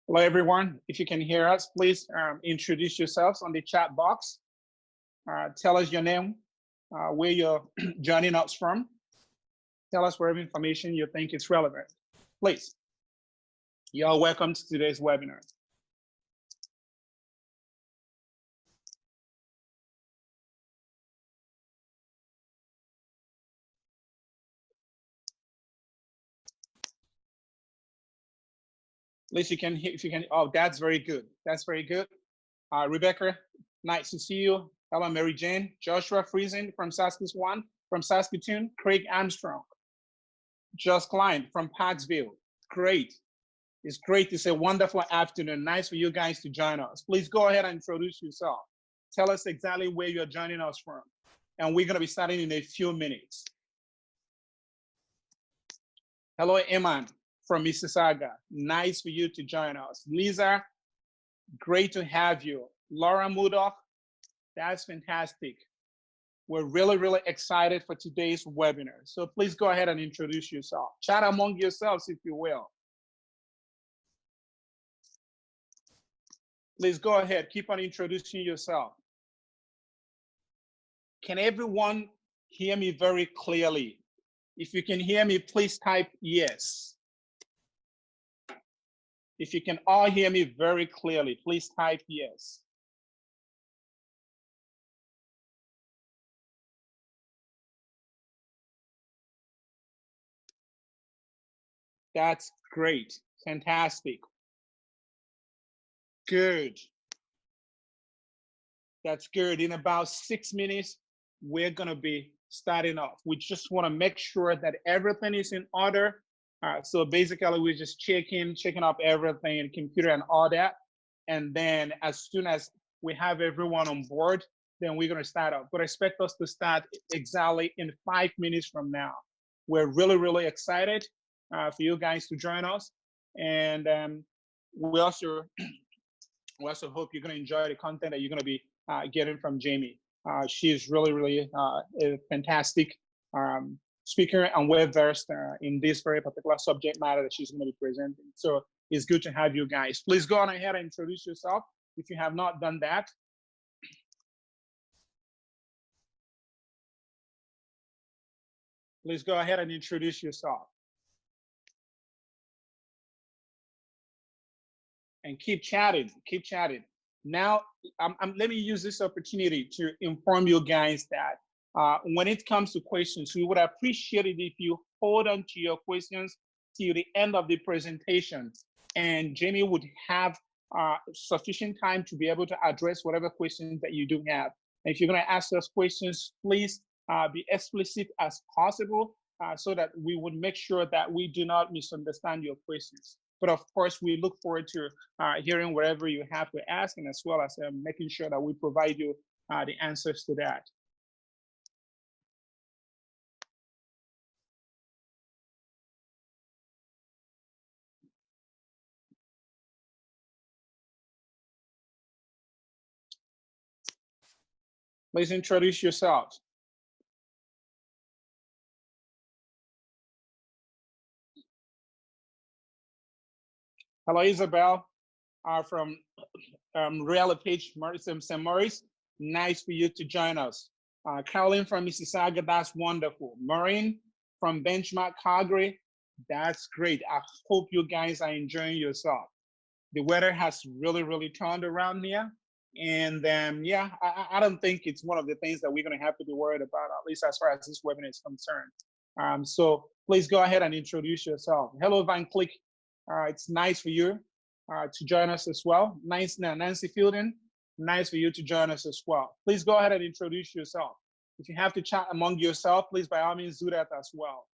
Hello, everyone. If you can hear us, please introduce yourselves on the chat box. Tell us your name, where you're joining us from. Tell us whatever information you think is relevant. Please. You're welcome to today's webinar. At least you can hear, if you can, oh, that's very good. That's very good. Rebecca, nice to see you. Hello, Mary Jane. Joshua Friesen from Saskatoon. Craig Armstrong. Just Klein from Parksville. Great. It's great. It's a wonderful afternoon. Nice for you guys to join us. Please go ahead and introduce yourself. Tell us exactly where you're joining us from. And we're going to be starting in a few minutes. Hello, Eman from Mississauga. Nice for you to join us. Lisa, great to have you. Laura Murdoch, that's fantastic. We're really, really excited for today's webinar. So please go ahead and introduce yourself. Chat among yourselves, if you will. Please go ahead. Keep on introducing yourself. Can everyone hear me very clearly? If you can hear me, please type yes. If you can all hear me very clearly, please type yes. That's great. Fantastic. Good. That's good. In about 6 minutes, we're going to be starting off. We just want to make sure that everything is in order. So basically, we're just checking up everything, computer and all that. And then as soon as we have everyone on board, then we're going to start up. But expect us to start exactly in 5 minutes from now. We're really, really excited for you guys to join us. And we also hope you're going to enjoy the content that you're going to be getting from Jamie. She is really, really a fantastic speaker and well-versed in this very particular subject matter that she's going to be presenting. So it's good to have you guys. Please go on ahead and introduce yourself if you have not done that. Please go ahead and introduce yourself. And keep chatting, keep chatting. Now, let me use this opportunity to inform you guys that when it comes to questions, we would appreciate it if you hold on to your questions till the end of the presentation. And Jamie would have sufficient time to be able to address whatever questions that you do have. And if you're going to ask us questions, please be explicit as possible so that we would make sure that we do not misunderstand your questions. But of course, we look forward to hearing whatever you have to ask, and as well as making sure that we provide you the answers to that. Please introduce yourselves. Hello, Isabel, from Real Page, St. Maurice. Nice for you to join us. Caroline from Mississauga, that's wonderful. Maureen from Benchmark, Calgary, that's great. I hope you guys are enjoying yourself. The weather has really, really turned around here. And yeah, I don't think it's one of the things that we're going to have to be worried about, at least as far as this webinar is concerned. So please go ahead and introduce yourself. Hello, Van Click. It's nice for you to join us as well. Nice, Nancy Fielding. Nice for you to join us as well. Please go ahead and introduce yourself. If you have to chat among yourself, please by all means do that as well.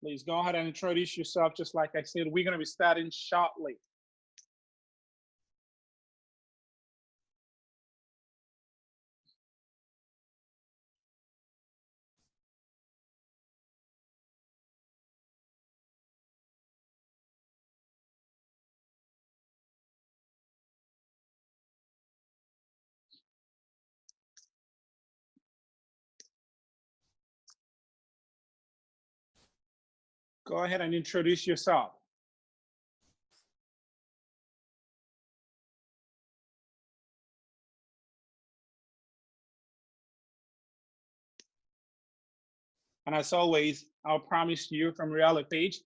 Please go ahead and introduce yourself. Just like I said, we're going to be starting shortly. Go ahead and introduce yourself. And as always, I'll promise you from Reality Page,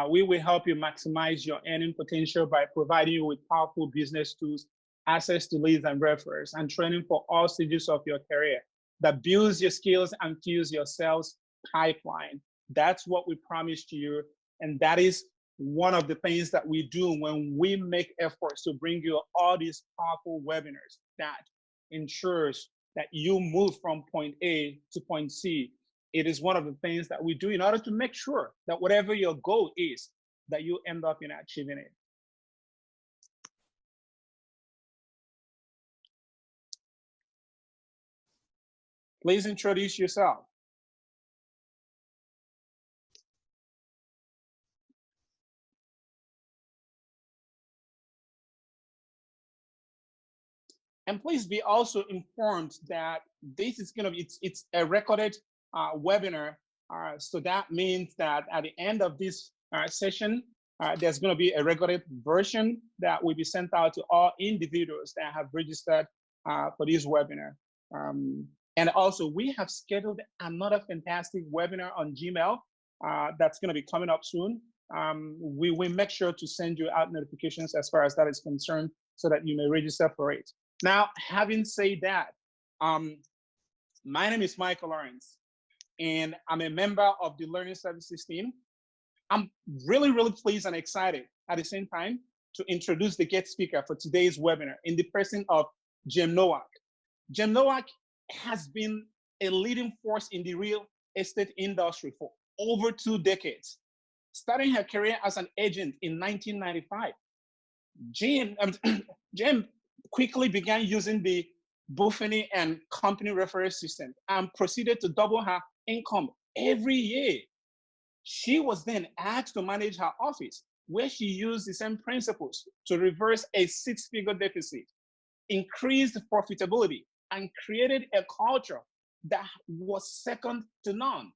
we will help you maximize your earning potential by providing you with powerful business tools, access to leads and referrals, and training for all stages of your career that builds your skills and fuels your sales pipeline. That's what we promise to you. And that is one of the things that we do when we make efforts to bring you all these powerful webinars that ensures that you move from point A to point C. It is one of the things that we do in order to make sure that whatever your goal is, that you end up in achieving it. Please introduce yourself. And please be also informed that this is going to be, it's a recorded webinar. So that means that at the end of this session, there's going to be a recorded version that will be sent out to all individuals that have registered for this webinar. And also, we have scheduled another fantastic webinar on Gmail that's going to be coming up soon. We will make sure to send you out notifications as far as that is concerned so that you may register for it. Now, having said that, my name is Michael Lawrence, and I'm a member of the Learning Services team. I'm really, really pleased and excited at the same time to introduce the guest speaker for today's webinar in the person of Jim Nowak. Jim Nowak has been a leading force in the real estate industry for over 2 decades, starting her career as an agent in 1995. Jim quickly began using the Buffini and Company referral system and proceeded to double her income every year. She was then asked to manage her office, where she used the same principles to reverse a 6-figure deficit, increased profitability, and created a culture that was second to none,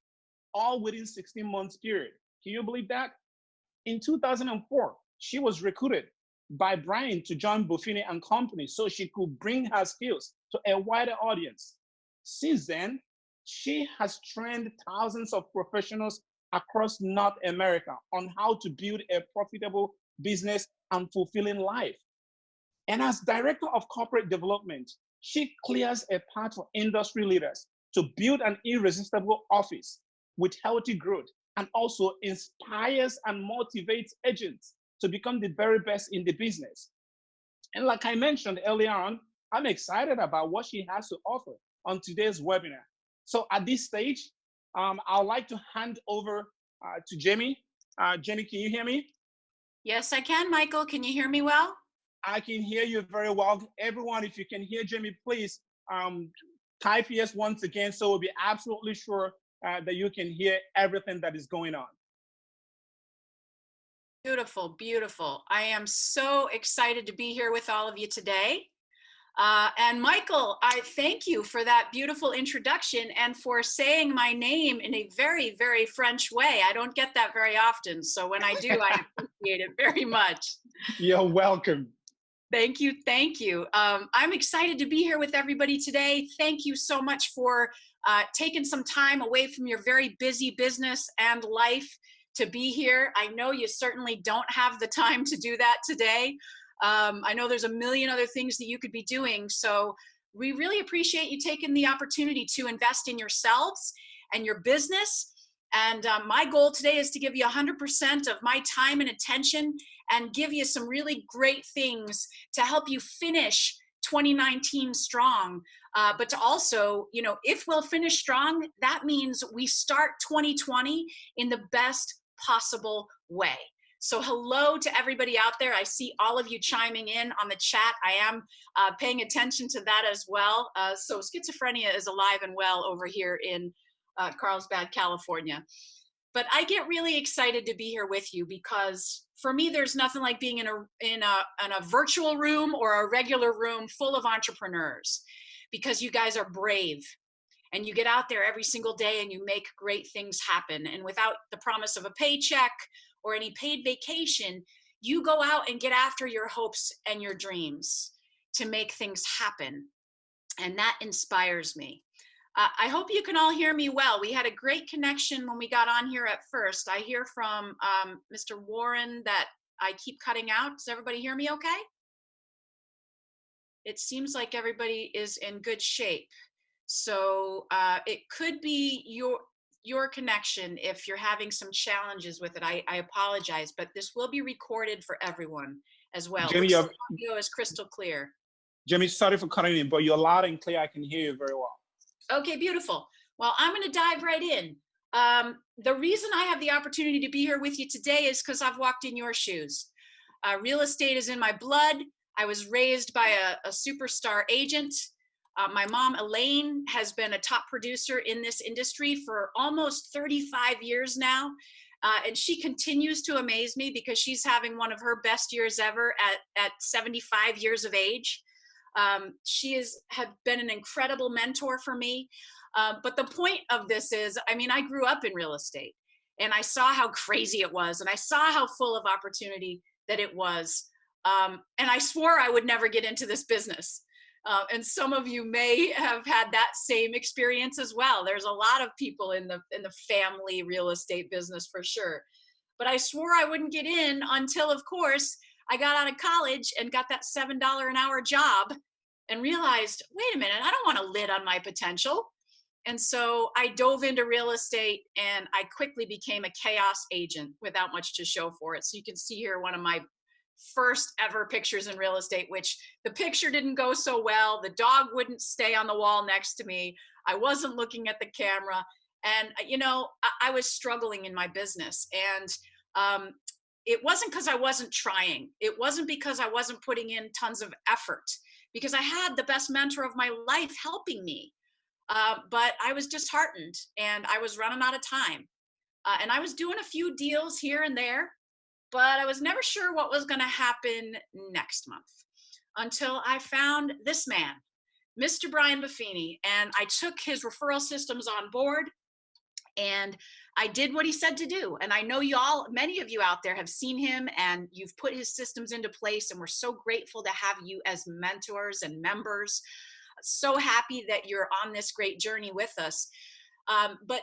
all within 16 months period. Can you believe that? In 2004, she was recruited by Brian to join Buffini and Company so she could bring her skills to a wider audience. Since then, she has trained thousands of professionals across North America on how to build a profitable business and fulfilling life. And as Director of Corporate Development, she clears a path for industry leaders to build an irresistible office with healthy growth, and also inspires and motivates agents to become the very best in the business. And like I mentioned earlier on, I'm excited about what she has to offer on today's webinar. So at this stage, I'd like to hand over to Jamie. Jamie, can you hear me? Yes, I can, Michael. Can you hear me well? I can hear you very well. Everyone, if you can hear Jamie, please type yes once again, so we'll be absolutely sure that you can hear everything that is going on. Beautiful, beautiful. I am so excited to be here with all of you today. And Michael, I thank you for that beautiful introduction and for saying my name in a very, very French way. I don't get that very often. So when I do, I appreciate it very much. You're welcome. Thank you. Thank you. I'm excited to be here with everybody today. Thank you so much for taking some time away from your very busy business and life to be here. I know you certainly don't have the time to do that today. I know there's a million other things that you could be doing. So we really appreciate you taking the opportunity to invest in yourselves and your business. And my goal today is to give you 100% of my time and attention and give you some really great things to help you finish 2019 strong. But to also, you know, if we'll finish strong, that means we start 2020 in the best possible way. So hello to everybody out there. I see all of you chiming in on the chat. I am paying attention to that as well. So schizophrenia is alive and well over here in Carlsbad, California. But I get really excited to be here with you because for me, there's nothing like being in a virtual room or a regular room full of entrepreneurs, because you guys are brave and you get out there every single day and you make great things happen. And without the promise of a paycheck or any paid vacation, you go out and get after your hopes and your dreams to make things happen. And that inspires me. I hope you can all hear me well. We had a great connection when we got on here at first. I hear from Mr. Warren that I keep cutting out. Does everybody hear me okay? It seems like everybody is in good shape. So it could be your connection if you're having some challenges with it. I apologize, but this will be recorded for everyone as well. Jamie, the audio is crystal clear. Jamie, sorry for cutting in, but you're loud and clear. I can hear you very well. Okay, beautiful. Well, I'm going to dive right in. The reason I have the opportunity to be here with you today is because I've walked in your shoes. Real estate is in my blood. I was raised by a superstar agent. My mom, Elaine, has been a top producer in this industry for almost 35 years now. And she continues to amaze me because she's having one of her best years ever at 75 years of age. She has been an incredible mentor for me. But the point of this is, I mean, I grew up in real estate and I saw how crazy it was and I saw how full of opportunity that it was. And I swore I would never get into this business. And some of you may have had that same experience as well. There's a lot of people in the family real estate business for sure. But I swore I wouldn't get in until, of course, I got out of college and got that $7 an hour job and realized, wait a minute, I don't want to lit on my potential. And so I dove into real estate and I quickly became a chaos agent without much to show for it. So you can see here one of my first ever pictures in real estate, which the picture didn't go so well. The dog wouldn't stay on the wall next to me. I wasn't looking at the camera. And, you know, I was struggling in my business. And it wasn't because I wasn't trying. It wasn't because I wasn't putting in tons of effort, because I had the best mentor of my life helping me. But I was disheartened and I was running out of time. And I was doing a few deals here and there, but I was never sure what was going to happen next month until I found this man, Mr. Brian Buffini, and I took his referral systems on board and I did what he said to do. And I know many of you out there have seen him and you've put his systems into place, and we're so grateful to have you as mentors and members. So happy that you're on this great journey with us. But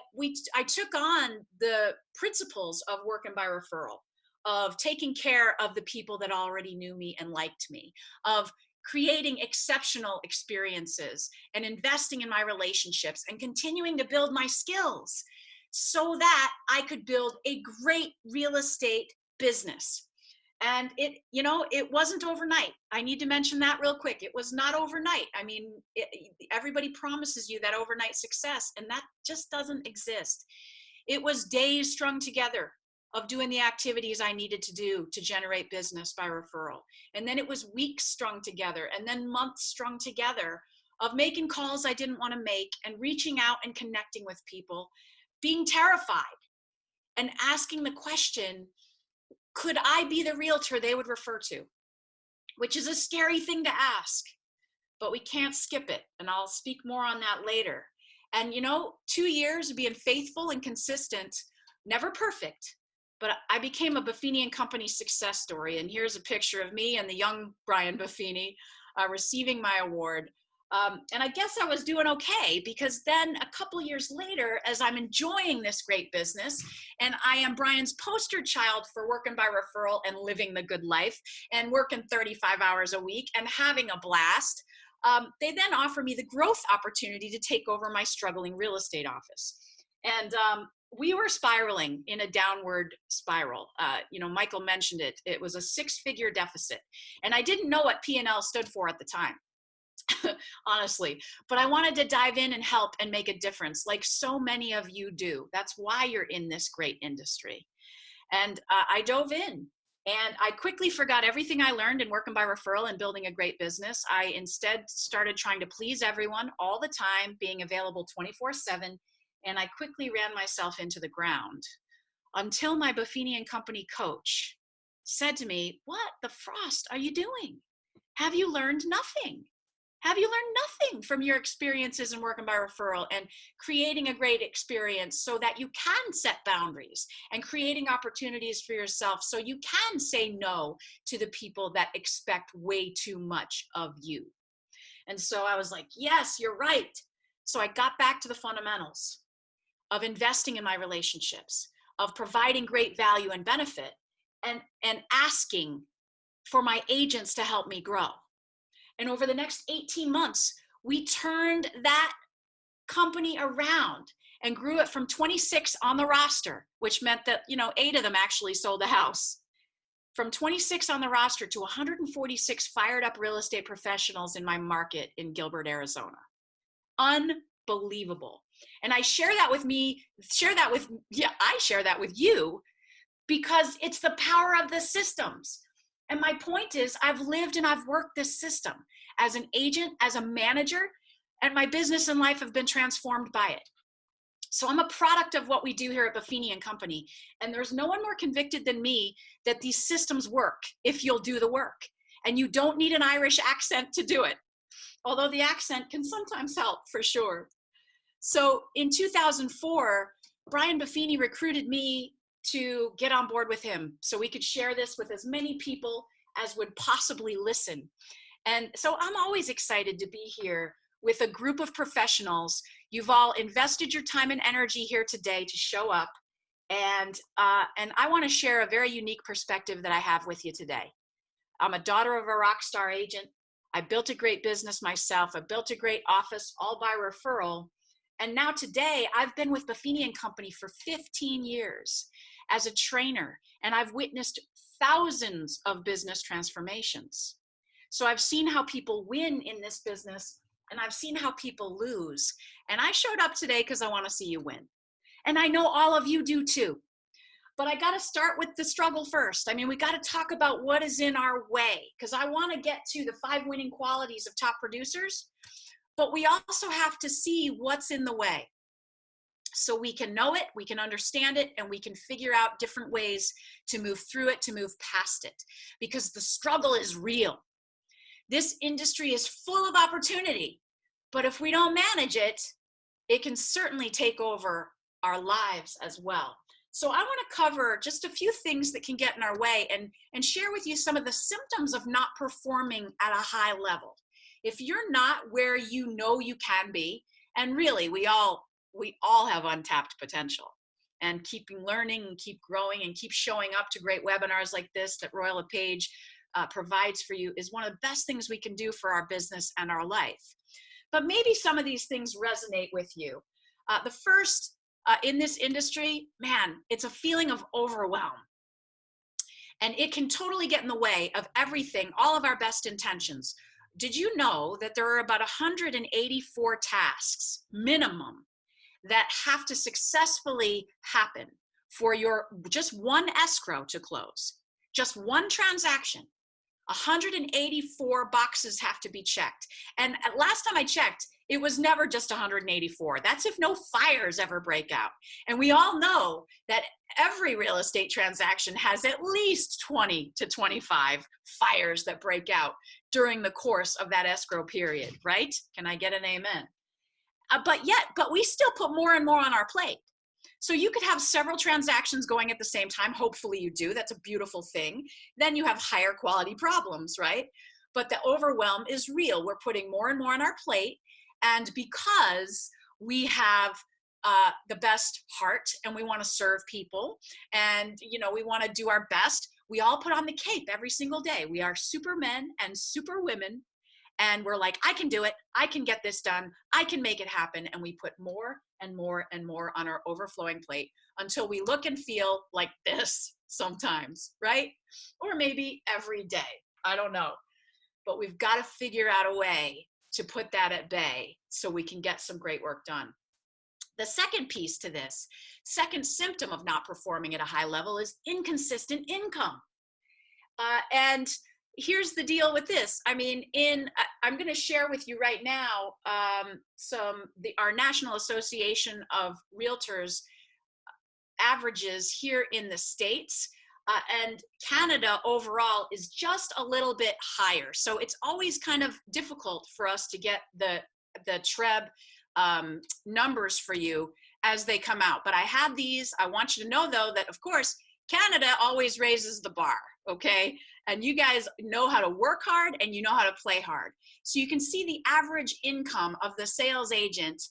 I took on the principles of working by referral, of taking care of the people that already knew me and liked me, of creating exceptional experiences and investing in my relationships and continuing to build my skills so that I could build a great real estate business. And it wasn't overnight. I need to mention that real quick. It was not overnight. I mean, everybody promises you that overnight success, and that just doesn't exist. It was days strung together of doing the activities I needed to do to generate business by referral. And then it was weeks strung together, and then months strung together of making calls I didn't want to make and reaching out and connecting with people, being terrified and asking the question, could I be the realtor they would refer to? Which is a scary thing to ask, but we can't skip it. And I'll speak more on that later. And 2 years of being faithful and consistent, never perfect, but I became a Buffini Company success story. And here's a picture of me and the young Brian Buffini receiving my award. And I guess I was doing okay, because then a couple years later, as I'm enjoying this great business, and I am Brian's poster child for working by referral and living the good life and working 35 hours a week and having a blast, they then offer me the growth opportunity to take over my struggling real estate office. And we were spiraling in a downward spiral. Michael mentioned it. It was a 6-figure deficit. And I didn't know what P&L stood for at the time. Honestly, but I wanted to dive in and help and make a difference, like so many of you do. That's why you're in this great industry. And I dove in, and I quickly forgot everything I learned in working by referral and building a great business. I instead started trying to please everyone all the time, being available 24/7, and I quickly ran myself into the ground until my Buffini Company coach said to me, "What the frost are you doing? Have you learned nothing? Have you learned nothing from your experiences in working by referral and creating a great experience so that you can set boundaries and creating opportunities for yourself so you can say no to the people that expect way too much of you? And so I was like, yes, you're right. So I got back to the fundamentals of investing in my relationships, of providing great value and benefit, and asking for my agents to help me grow. And over the next 18 months, we turned that company around and grew it from 26 on the roster, which meant that, 8 of them actually sold the house. From 26 on the roster to 146 fired up real estate professionals in my market in Gilbert, Arizona. Unbelievable. And I share that with you because it's the power of the systems. And my point is, I've lived and I've worked this system as an agent, as a manager, and my business and life have been transformed by it. So I'm a product of what we do here at Buffini Company. And there's no one more convicted than me that these systems work if you'll do the work. And you don't need an Irish accent to do it, although the accent can sometimes help for sure. So in 2004, Brian Buffini recruited me to get on board with him so we could share this with as many people as would possibly listen. And so I'm always excited to be here with a group of professionals. You've all invested your time and energy here today to show up. And I want to share a very unique perspective that I have with you today. I'm a daughter of a rock star agent. I built a great business myself. I built a great office all by referral. And now today, I've been with Buffini Company for 15 years as a trainer, and I've witnessed thousands of business transformations. So I've seen how people win in this business, and I've seen how people lose. And I showed up today because I want to see you win. And I know all of you do too. But I got to start with the struggle first. I mean, we got to talk about what is in our way, because I want to get to the 5 winning qualities of top producers. But we also have to see what's in the way so we can know it, we can understand it, and we can figure out different ways to move through it, to move past it, because the struggle is real. This industry is full of opportunity, but if we don't manage it, it can certainly take over our lives as well. So I want to cover just a few things that can get in our way and share with you some of the symptoms of not performing at a high level. If you're not where you know you can be, and really we all have untapped potential, and keep learning and keep growing and keep showing up to great webinars like this that Royal LePage provides for you is one of the best things we can do for our business and our life. But maybe some of these things resonate with you. The first, in this industry, man, it's a feeling of overwhelm. And it can totally get in the way of everything, all of our best intentions. Did you know that there are about 184 tasks minimum that have to successfully happen for your just one escrow to close? Just one transaction. 184 boxes have to be checked. And last time I checked, it was never just 184. That's if no fires ever break out. And we all know that every real estate transaction has at least 20 to 25 fires that break out during the course of that escrow period, right? Can I get an amen? But we still put more and more on our plate. So you could have several transactions going at the same time. Hopefully you do. That's a beautiful thing. Then you have higher quality problems, right? But the overwhelm is real. We're putting more and more on our plate. And because we have the best heart and we want to serve people and, we want to do our best, we all put on the cape every single day. We are supermen and superwomen. And we're like, I can do it. I can get this done. I can make it happen. And we put more and more and more on our overflowing plate until we look and feel like this sometimes, right? Or maybe every day. I don't know. But we've got to figure out a way to put that at bay so we can get some great work done. The second piece to this, second symptom of not performing at a high level is inconsistent income. And here's the deal with this. I mean, I'm going to share with you right now our National Association of Realtors averages here in the States. And Canada overall is just a little bit higher. So it's always kind of difficult for us to get the TREB numbers for you as they come out. But I have these. I want you to know, though, that, of course, Canada always raises the bar, okay? And you guys know how to work hard and you know how to play hard. So you can see the average income of the sales agent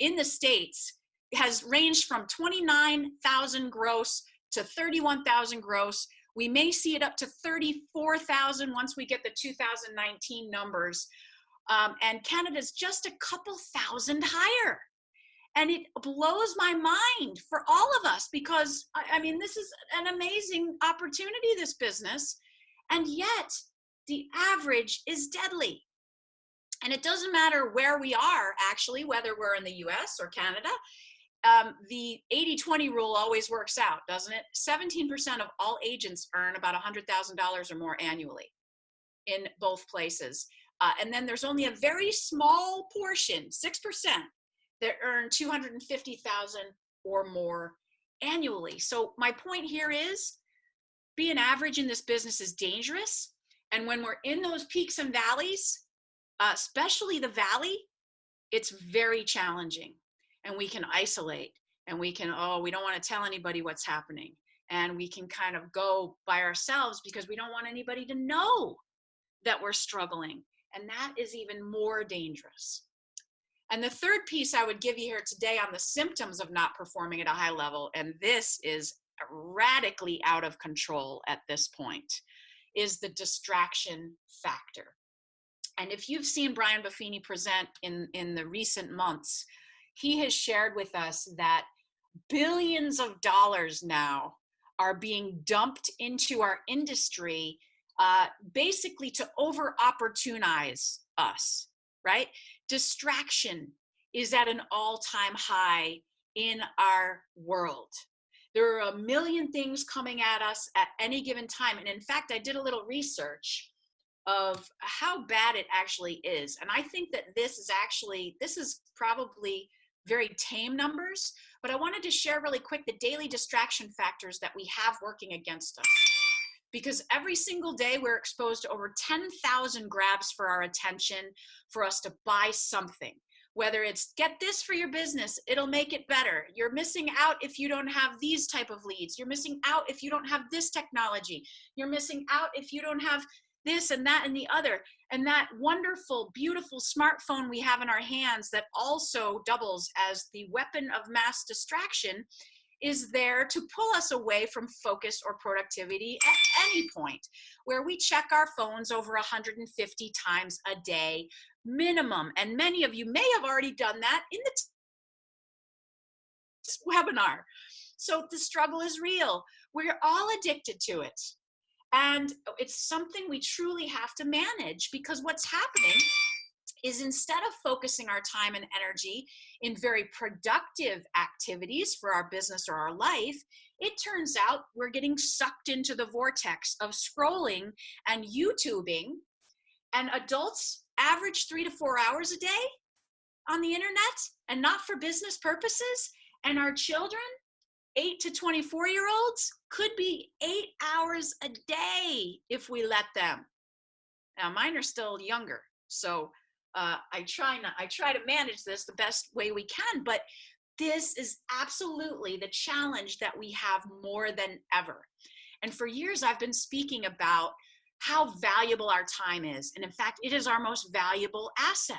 in the States has ranged from 29,000 gross to 31,000 gross. We may see it up to 34,000 once we get the 2019 numbers. And Canada's just a couple thousand higher. And it blows my mind for all of us because, I mean, this is an amazing opportunity, this business. And yet the average is deadly. And it doesn't matter where we are, actually, whether we're in the US or Canada. The 80-20 rule always works out, doesn't it? 17% of all agents earn about $100,000 or more annually in both places. And then there's only a very small portion, 6%, that earn $250,000 or more annually. So my point here is being average in this business is dangerous. And when we're in those peaks and valleys, especially the valley, it's very challenging. And we can isolate and we can, we don't want to tell anybody what's happening. And we can kind of go by ourselves because we don't want anybody to know that we're struggling. And that is even more dangerous. And the third piece I would give you here today on the symptoms of not performing at a high level, and this is radically out of control at this point, is the distraction factor. And if you've seen Brian Buffini present in the recent months, he has shared with us that billions of dollars now are being dumped into our industry basically to over-opportunize us, right? Distraction is at an all-time high in our world. There are a million things coming at us at any given time. And in fact, I did a little research of how bad it actually is. And I think that this is probably very tame numbers, but I wanted to share really quick the daily distraction factors that we have working against us. Because every single day we're exposed to over 10,000 grabs for our attention for us to buy something. Whether it's get this for your business, it'll make it better. You're missing out if you don't have these type of leads. You're missing out if you don't have this technology. You're missing out if you don't have this and that and the other. And that wonderful, beautiful smartphone we have in our hands that also doubles as the weapon of mass distraction is there to pull us away from focus or productivity at any point, where we check our phones over 150 times a day minimum. And many of you may have already done that in this webinar. So the struggle is real. We're all addicted to it. And it's something we truly have to manage, because what's happening is instead of focusing our time and energy in very productive activities for our business or our life, it turns out we're getting sucked into the vortex of scrolling and YouTubing. And adults average 3 to 4 hours a day on the internet, and not for business purposes. And our children, 8 to 24-year-olds, could be 8 hours a day if we let them. Now, mine are still younger, so I try to manage this the best way we can, but this is absolutely the challenge that we have more than ever. And for years, I've been speaking about how valuable our time is. And in fact, it is our most valuable asset.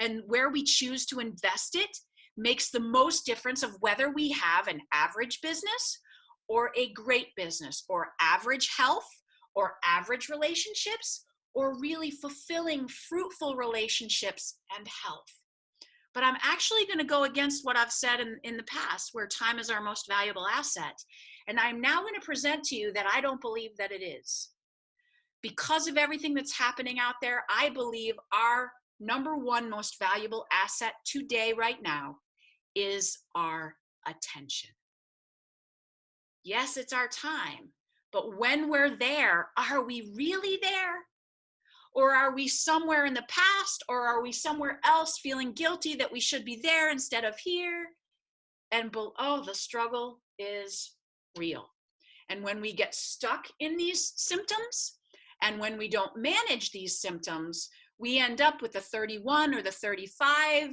And where we choose to invest it makes the most difference of whether we have an average business or a great business, or average health or average relationships, or really fulfilling, fruitful relationships and health. But I'm actually going to go against what I've said in the past, where time is our most valuable asset. And I'm now going to present to you that I don't believe that it is. Because of everything that's happening out there, I believe our number one most valuable asset today, right now, is our attention. Yes, it's our time, but when we're there, are we really there? Or are we somewhere in the past, or are we somewhere else feeling guilty that we should be there instead of here? And the struggle is real. And when we get stuck in these symptoms, and when we don't manage these symptoms, we end up with the $31,000 or the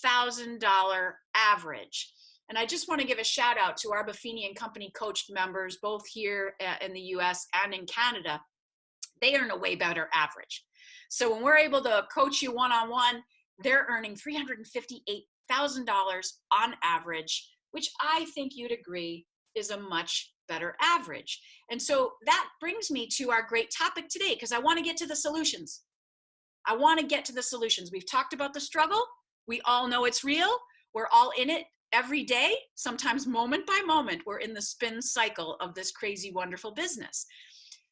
$35,000 average. And I just want to give a shout out to our Buffini Company coached members, both here in the US and in Canada. They earn a way better average. So when we're able to coach you one-on-one, they're earning $358,000 on average, which I think you'd agree is a much better average. And so that brings me to our great topic today, because I want to get to the solutions. I want to get to the solutions. We've talked about the struggle. We all know it's real. We're all in it every day, sometimes moment by moment. We're in the spin cycle of this crazy, wonderful business.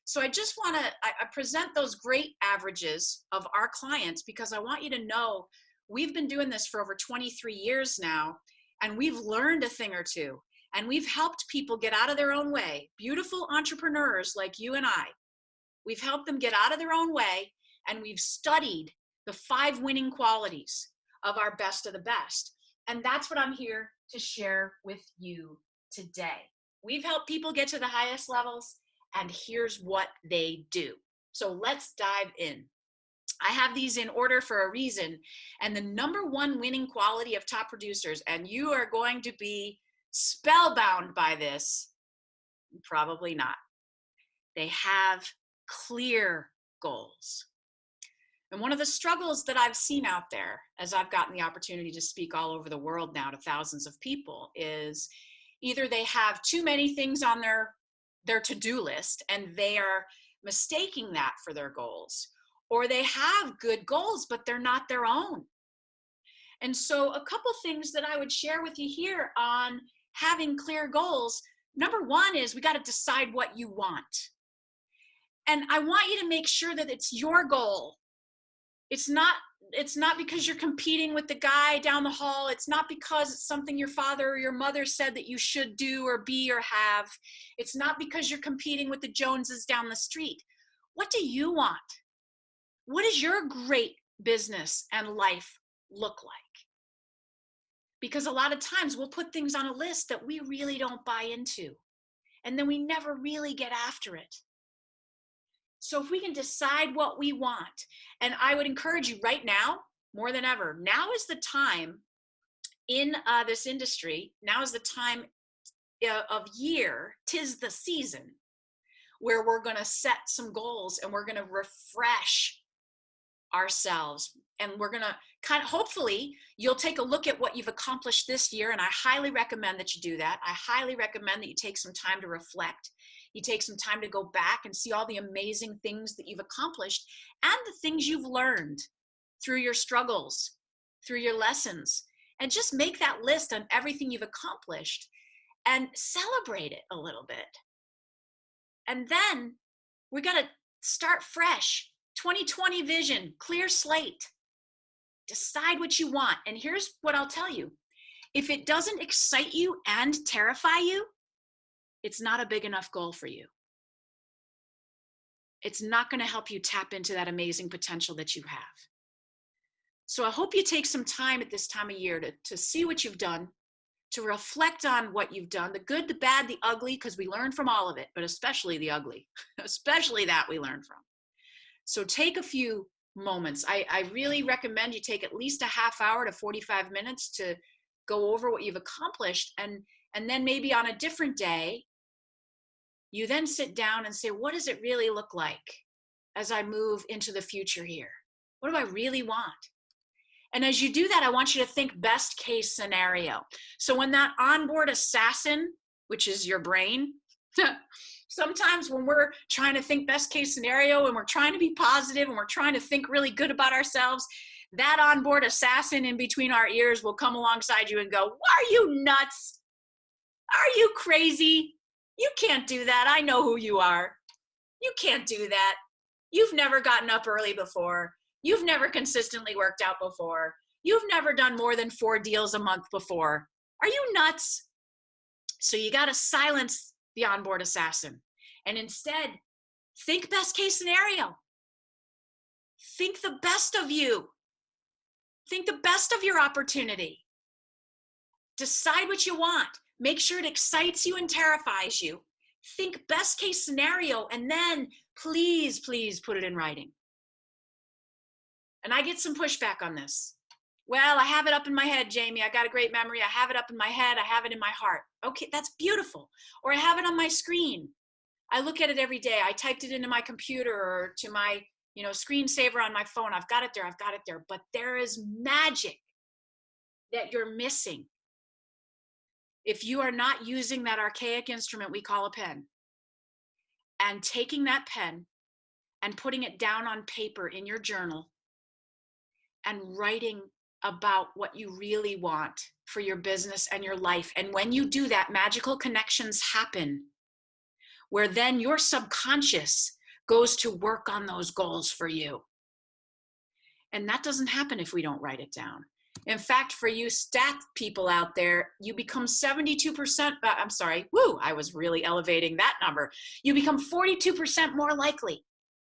So I just want to I present those great averages of our clients because I want you to know we've been doing this for over 23 years now, and we've learned a thing or two, and we've helped people get out of their own way. Beautiful entrepreneurs like you and I, we've helped them get out of their own way, and we've studied the 5 winning qualities of our best of the best. And that's what I'm here to share with you today. We've helped people get to the highest levels, and here's what they do. So let's dive in. I have these in order for a reason. And the number 1 winning quality of top producers, and you are going to be spellbound by this, probably not. They have clear goals. And one of the struggles that I've seen out there, as I've gotten the opportunity to speak all over the world now to thousands of people, is either they have too many things on their to-do list and they are mistaking that for their goals, or they have good goals, but they're not their own. And so a couple things that I would share with you here on having clear goals. Number 1 is we got to decide what you want. And I want you to make sure that it's your goal. It's not because you're competing with the guy down the hall. It's not because it's something your father or your mother said that you should do or be or have. It's not because you're competing with the Joneses down the street. What do you want? What does your great business and life look like? Because a lot of times we'll put things on a list that we really don't buy into, and then we never really get after it. So if we can decide what we want, and I would encourage you right now, more than ever, now is the time in this industry, now is the time of year, 'tis the season, where we're going to set some goals and we're going to refresh ourselves. And we're going to hopefully you'll take a look at what you've accomplished this year. And I highly recommend that you do that. I highly recommend that you take some time to reflect. You take some time to go back and see all the amazing things that you've accomplished and the things you've learned through your struggles, through your lessons, and just make that list on everything you've accomplished and celebrate it a little bit. And then we got to start fresh. 2020 vision, clear slate. Decide what you want. And here's what I'll tell you. If it doesn't excite you and terrify you, it's not a big enough goal for you. It's not going to help you tap into that amazing potential that you have. So I hope you take some time at this time of year to see what you've done, to reflect on what you've done, the good, the bad, the ugly, because we learn from all of it, but especially the ugly, especially that we learn from. So take a few moments. I really recommend you take at least a half hour to 45 minutes to go over what you've accomplished. And then maybe on a different day, you then sit down and say, what does it really look like as I move into the future here? What do I really want? And as you do that, I want you to think best case scenario. So when that onboard assassin, which is your brain, sometimes when we're trying to think best case scenario and we're trying to be positive and we're trying to think really good about ourselves, that onboard assassin in between our ears will come alongside you and go, are you nuts? Are you crazy? You can't do that. I know who you are. You can't do that. You've never gotten up early before. You've never consistently worked out before. You've never done more than 4 deals a month before. Are you nuts? So you got to silence the onboard assassin and instead think best case scenario. Think the best of you. Think the best of your opportunity. Decide what you want. Make sure it excites you and terrifies you. Think best case scenario, and then please, please put it in writing. And I get some pushback on this. Well, I have it up in my head, Jamie. I got a great memory. I have it up in my head. I have it in my heart. Okay, that's beautiful. Or I have it on my screen. I look at it every day. I typed it into my computer or to my, screensaver on my phone. I've got it there. I've got it there. But there is magic that you're missing if you are not using that archaic instrument we call a pen, and taking that pen and putting it down on paper in your journal and writing about what you really want for your business and your life. And when you do that, magical connections happen where then your subconscious goes to work on those goals for you. And that doesn't happen if we don't write it down. In fact, for you stat people out there, you become 72%, I was really elevating that number. You become 42% more likely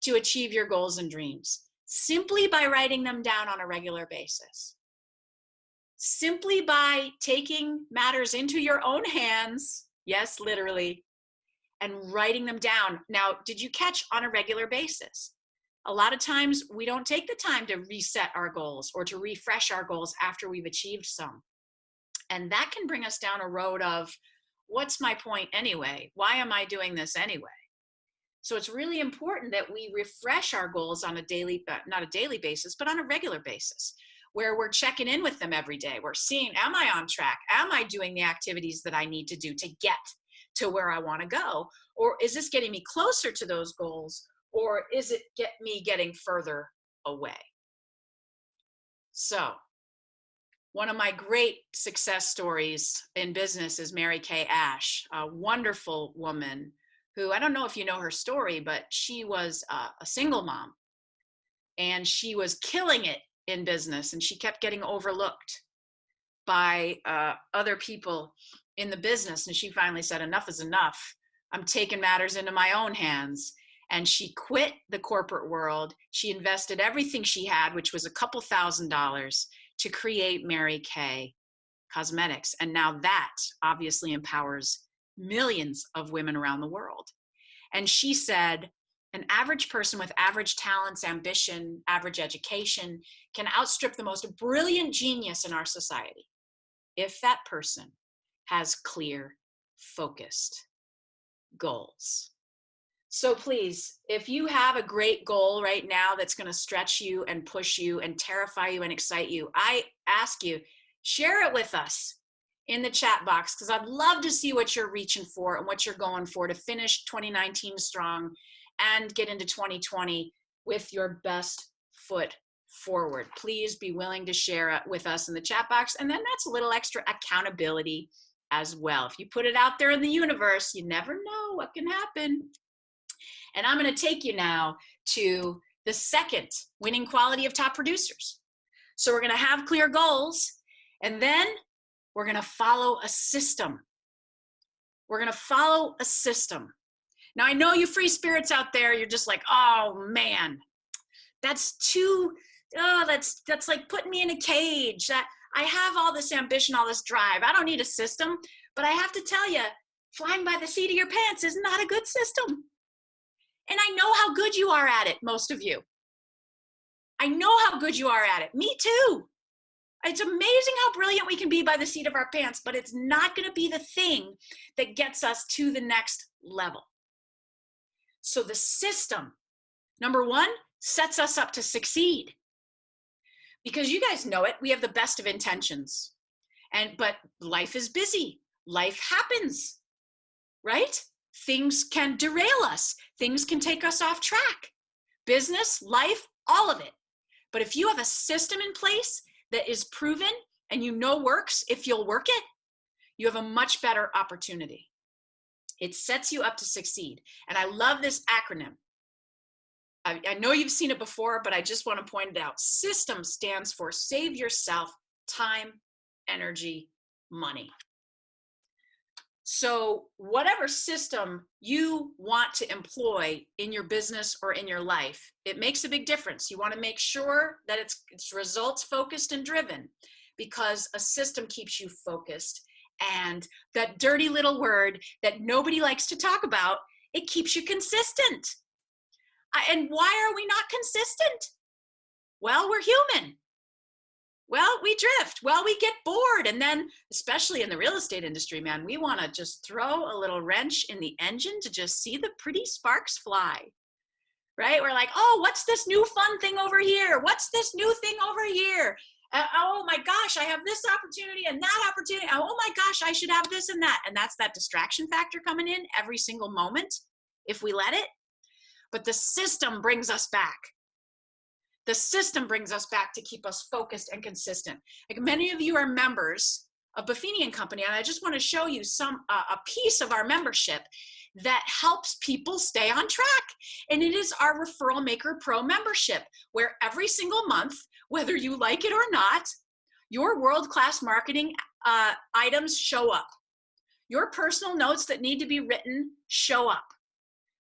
to achieve your goals and dreams simply by writing them down on a regular basis. Simply by taking matters into your own hands, yes, literally, and writing them down. Now, did you catch on a regular basis? A lot of times we don't take the time to reset our goals or to refresh our goals after we've achieved some. And that can bring us down a road of, what's my point anyway? Why am I doing this anyway? So it's really important that we refresh our goals on a daily, not a daily basis, but on a regular basis, where we're checking in with them every day. We're seeing, am I on track? Am I doing the activities that I need to do to get to where I want to go? Or is this getting me closer to those goals? Or is it me getting further away? So one of my great success stories in business is Mary Kay Ash, a wonderful woman who, I don't know if you know her story, but she was a single mom and she was killing it in business, and she kept getting overlooked by other people in the business. And she finally said, enough is enough. I'm taking matters into my own hands. And she quit the corporate world. She invested everything she had, which was a couple $1,000s, to create Mary Kay Cosmetics. And now that obviously empowers millions of women around the world. And she said, an average person with average talents, ambition, average education can outstrip the most brilliant genius in our society if that person has clear, focused goals. So please, if you have a great goal right now that's going to stretch you and push you and terrify you and excite you, I ask you, share it with us in the chat box, because I'd love to see what you're reaching for and what you're going for to finish 2019 strong and get into 2020 with your best foot forward. Please be willing to share it with us in the chat box. And then that's a little extra accountability as well. If you put it out there in the universe, you never know what can happen. And I'm going to take you now to the second winning quality of top producers. So we're going to have clear goals, and then we're going to follow a system. We're going to follow a system. Now, I know you free spirits out there, you're just like, oh man, that's too, that's like putting me in a cage. That I have all this ambition, all this drive. I don't need a system. But I have to tell you, flying by the seat of your pants is not a good system. And I know how good you are at it, most of you. I know how good you are at it. Me too. It's amazing how brilliant we can be by the seat of our pants, but it's not going to be the thing that gets us to the next level. So the system, number one, sets us up to succeed. Because you guys know it, we have the best of intentions. But life is busy. Life happens, right? Things can derail us. Things can take us off track. Business, life, all of it. But if you have a system in place that is proven and you know works, if you'll work it, you have a much better opportunity. It sets you up to succeed. And I love this acronym. I know you've seen it before, but I just want to point it out. SYSTEM stands for Save Yourself Time, Energy, Money. So whatever system you want to employ in your business or in your life, it makes a big difference. You want to make sure that it's results focused and driven, because a system keeps you focused And that dirty little word that nobody likes to talk about, it keeps you consistent. And why are we not consistent? Well, we're human. Well, we drift. Well, we get bored. And then, especially in the real estate industry, man, we want to just throw a little wrench in the engine to just see the pretty sparks fly, right? We're like, oh, what's this new fun thing over here? What's this new thing over here? Oh my gosh, I have this opportunity and that opportunity. Oh my gosh, I should have this and that. And that's that distraction factor coming in every single moment if we let it. But the system brings us back. The system brings us back to keep us focused and consistent. Like, many of you are members of Buffini Company, and I just want to show you a piece of our membership that helps people stay on track. And it is our Referral Maker Pro membership, where every single month, whether you like it or not, your world-class marketing items show up. Your personal notes that need to be written show up,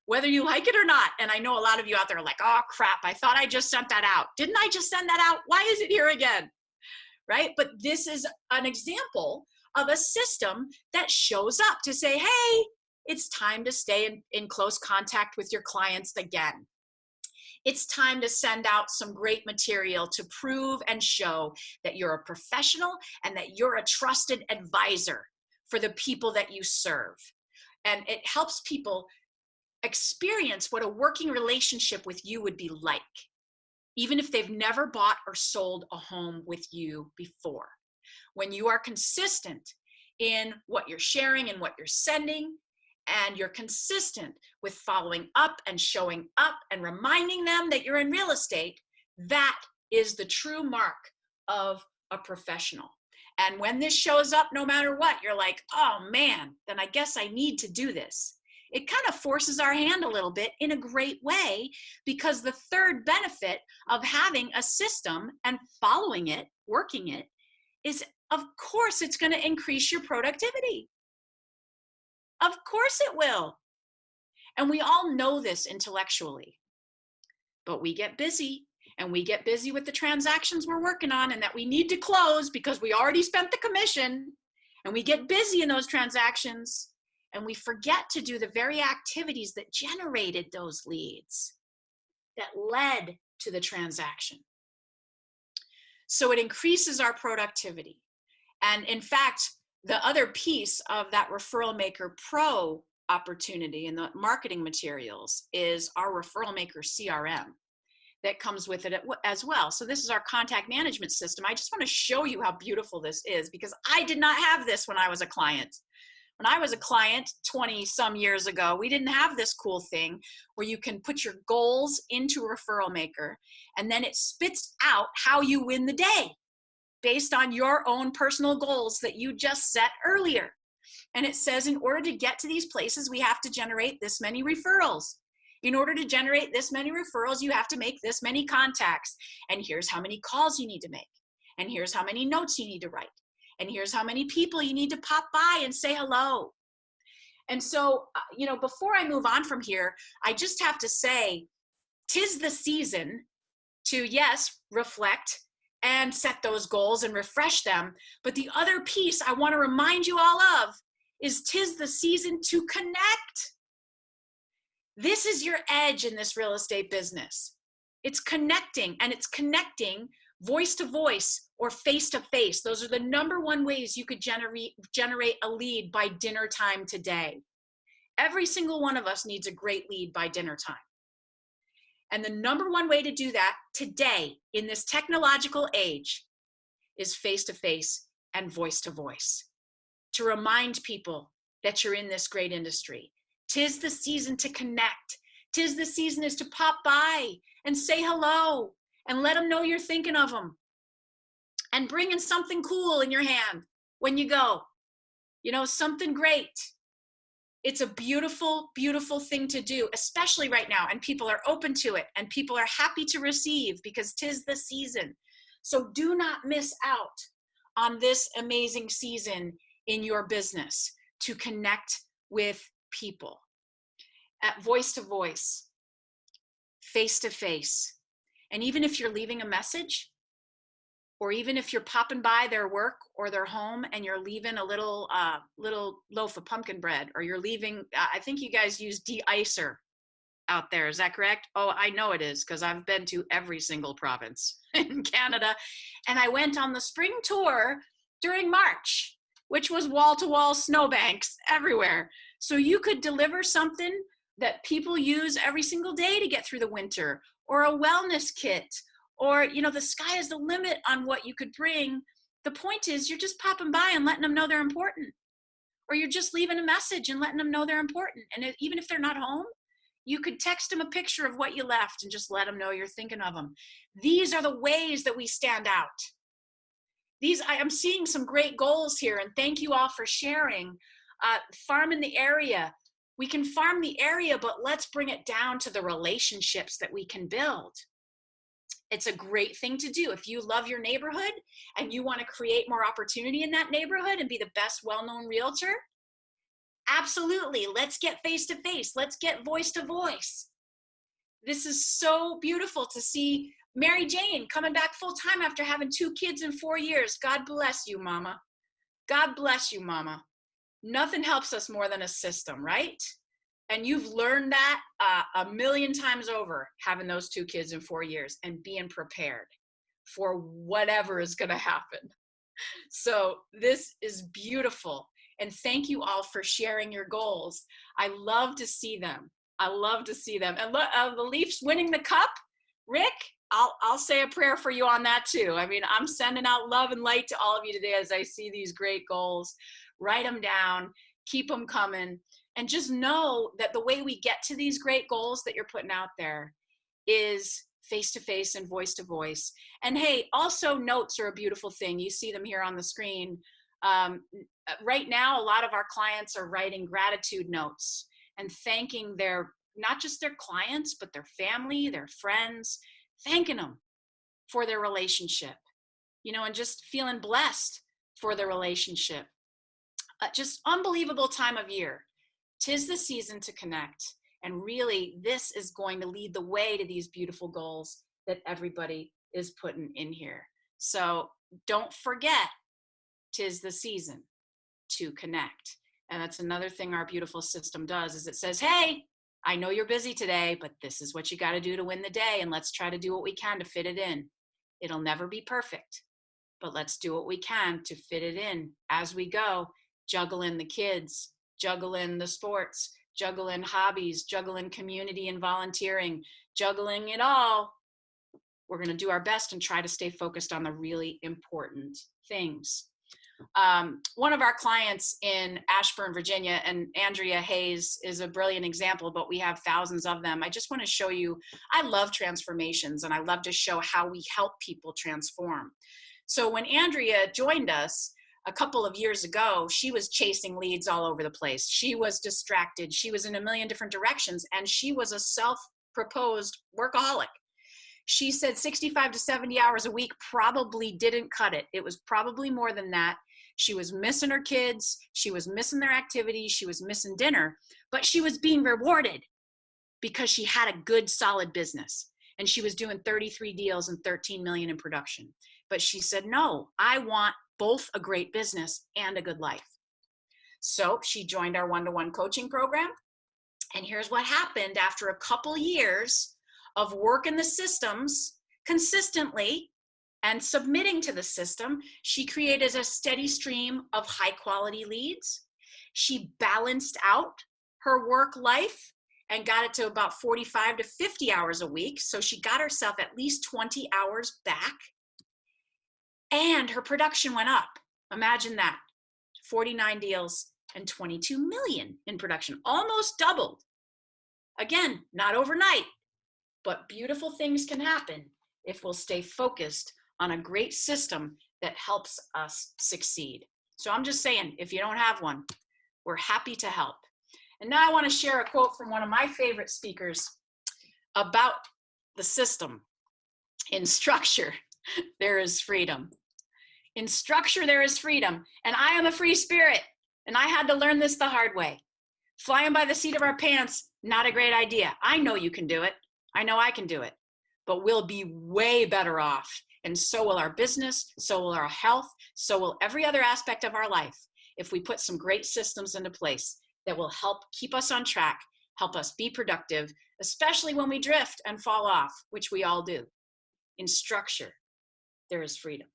whether you like it or not. And I know a lot of you out there are like, oh crap, I thought I just sent that out. Didn't I just send that out? Why is it here again? Right? But this is an example of a system that shows up to say, hey, it's time to stay in close contact with your clients again. It's time to send out some great material to prove and show that you're a professional and that you're a trusted advisor for the people that you serve. And it helps people experience what a working relationship with you would be like, even if they've never bought or sold a home with you before. When you are consistent in what you're sharing and what you're sending, and you're consistent with following up and showing up and reminding them that you're in real estate, that is the true mark of a professional. And when this shows up, no matter what, you're like, oh man, then I guess I need to do this. It kind of forces our hand a little bit in a great way, because the third benefit of having a system and following it, working it, is, of course, it's going to increase your productivity. Of course it will. And we all know this intellectually, but we get busy, and we get busy with the transactions we're working on and that we need to close because we already spent the commission, and we get busy in those transactions, and we forget to do the very activities that generated those leads, that led to the transaction. So it increases our productivity. And in fact, the other piece of that Referral Maker Pro opportunity in the marketing materials is our Referral Maker CRM that comes with it as well. So this is our contact management system. I just want to show you how beautiful this is, because I did not have this when I was a client. When I was a client 20 some years ago, we didn't have this cool thing where you can put your goals into Referral Maker, and then it spits out how you win the day based on your own personal goals that you just set earlier. And it says, in order to get to these places, we have to generate this many referrals. In order to generate this many referrals, you have to make this many contacts. And here's how many calls you need to make. And here's how many notes you need to write. And here's how many people you need to pop by and say hello. And so, before I move on from here, I just have to say, 'tis the season to, yes, reflect and set those goals and refresh them. But the other piece I want to remind you all of is 'tis the season to connect. This is your edge in this real estate business. It's connecting, and it's connecting voice to voice or face to face. Those are the number one ways you could generate a lead by dinner time today. Every single one of us needs a great lead by dinner time. And the number one way to do that today in this technological age is face to face and voice to voice. To remind people that you're in this great industry. 'Tis the season to connect. 'Tis the season is to pop by and say hello and let them know you're thinking of them. And bring in something cool in your hand when you go. Something great. It's a beautiful, beautiful thing to do, especially right now. And people are open to it, and people are happy to receive, because 'tis the season. So do not miss out on this amazing season in your business to connect with people at voice to voice, face to face. And even if you're leaving a message, or even if you're popping by their work or their home and you're leaving a little loaf of pumpkin bread, or you're leaving, I think you guys use de-icer out there. Is that correct? Oh, I know it is, because I've been to every single province in Canada. And I went on the spring tour during March, which was wall-to-wall snowbanks everywhere. So you could deliver something that people use every single day to get through the winter, or a wellness kit, or, you know, the sky is the limit on what you could bring. The point is, you're just popping by and letting them know they're important, or you're just leaving a message and letting them know they're important. And even if they're not home, you could text them a picture of what you left and just let them know you're thinking of them. These are the ways that we stand out. I'm seeing some great goals here, and thank you all for sharing. Farm in the area. We can farm the area, but let's bring it down to the relationships that we can build. It's a great thing to do. If you love your neighborhood and you want to create more opportunity in that neighborhood and be the best well-known realtor, absolutely. Let's get face-to-face. Let's get voice-to-voice. This is so beautiful to see Mary Jane coming back full-time after having 2 kids in 4 years. God bless you, Mama. God bless you, Mama. Nothing helps us more than a system, right? And you've learned that a million times over, having those 2 kids in 4 years and being prepared for whatever is going to happen. So this is beautiful. And thank you all for sharing your goals. I love to see them. I love to see them. And look, the Leafs winning the cup, Rick, I'll say a prayer for you on that too. I mean, I'm sending out love and light to all of you today as I see these great goals. Write them down, keep them coming, and just know that the way we get to these great goals that you're putting out there is face-to-face and voice-to-voice. And hey, also notes are a beautiful thing. You see them here on the screen. Right now, a lot of our clients are writing gratitude notes and thanking not just their clients, but their family, their friends, thanking them for their relationship, you know, and just feeling blessed for their relationship. Just unbelievable time of year. 'Tis the season to connect. And really, this is going to lead the way to these beautiful goals that everybody is putting in here. So don't forget, 'tis the season to connect. And that's another thing our beautiful system does, is it says, hey, I know you're busy today, but this is what you got to do to win the day. And let's try to do what we can to fit it in. It'll never be perfect, but let's do what we can to fit it in as we go. Juggling the kids, juggling the sports, juggling hobbies, juggling community and volunteering, juggling it all. We're going to do our best and try to stay focused on the really important things. One of our clients in Ashburn, Virginia, and Andrea Hayes is a brilliant example, but we have thousands of them. I just want to show you, I love transformations, and I love to show how we help people transform. So when Andrea joined us a couple of years ago, she was chasing leads all over the place. She was distracted. She was in a million different directions, and she was a self-proposed workaholic. She said 65 to 70 hours a week probably didn't cut it. It was probably more than that. She was missing her kids. She was missing their activities. She was missing dinner, but she was being rewarded because she had a good, solid business, and she was doing 33 deals and 13 million in production. But she said, no, I want both a great business and a good life. So she joined our one-to-one coaching program. And here's what happened after a couple years of working the systems consistently and submitting to the system. She created a steady stream of high quality leads. She balanced out her work life and got it to about 45 to 50 hours a week. So she got herself at least 20 hours back. And her production went up. Imagine that. 49 deals and 22 million in production, almost doubled. Again, not overnight, but beautiful things can happen if we'll stay focused on a great system that helps us succeed. So I'm just saying, if you don't have one, we're happy to help. And now I want to share a quote from one of my favorite speakers about the system. In structure, there is freedom. In structure, there is freedom. And I am a free spirit. And I had to learn this the hard way. Flying by the seat of our pants, not a great idea. I know you can do it. I know I can do it. But we'll be way better off And so will our business, so will our health, so will every other aspect of our life if we put some great systems into place that will help keep us on track, help us be productive, especially when we drift and fall off, which we all do. In structure, there is freedom.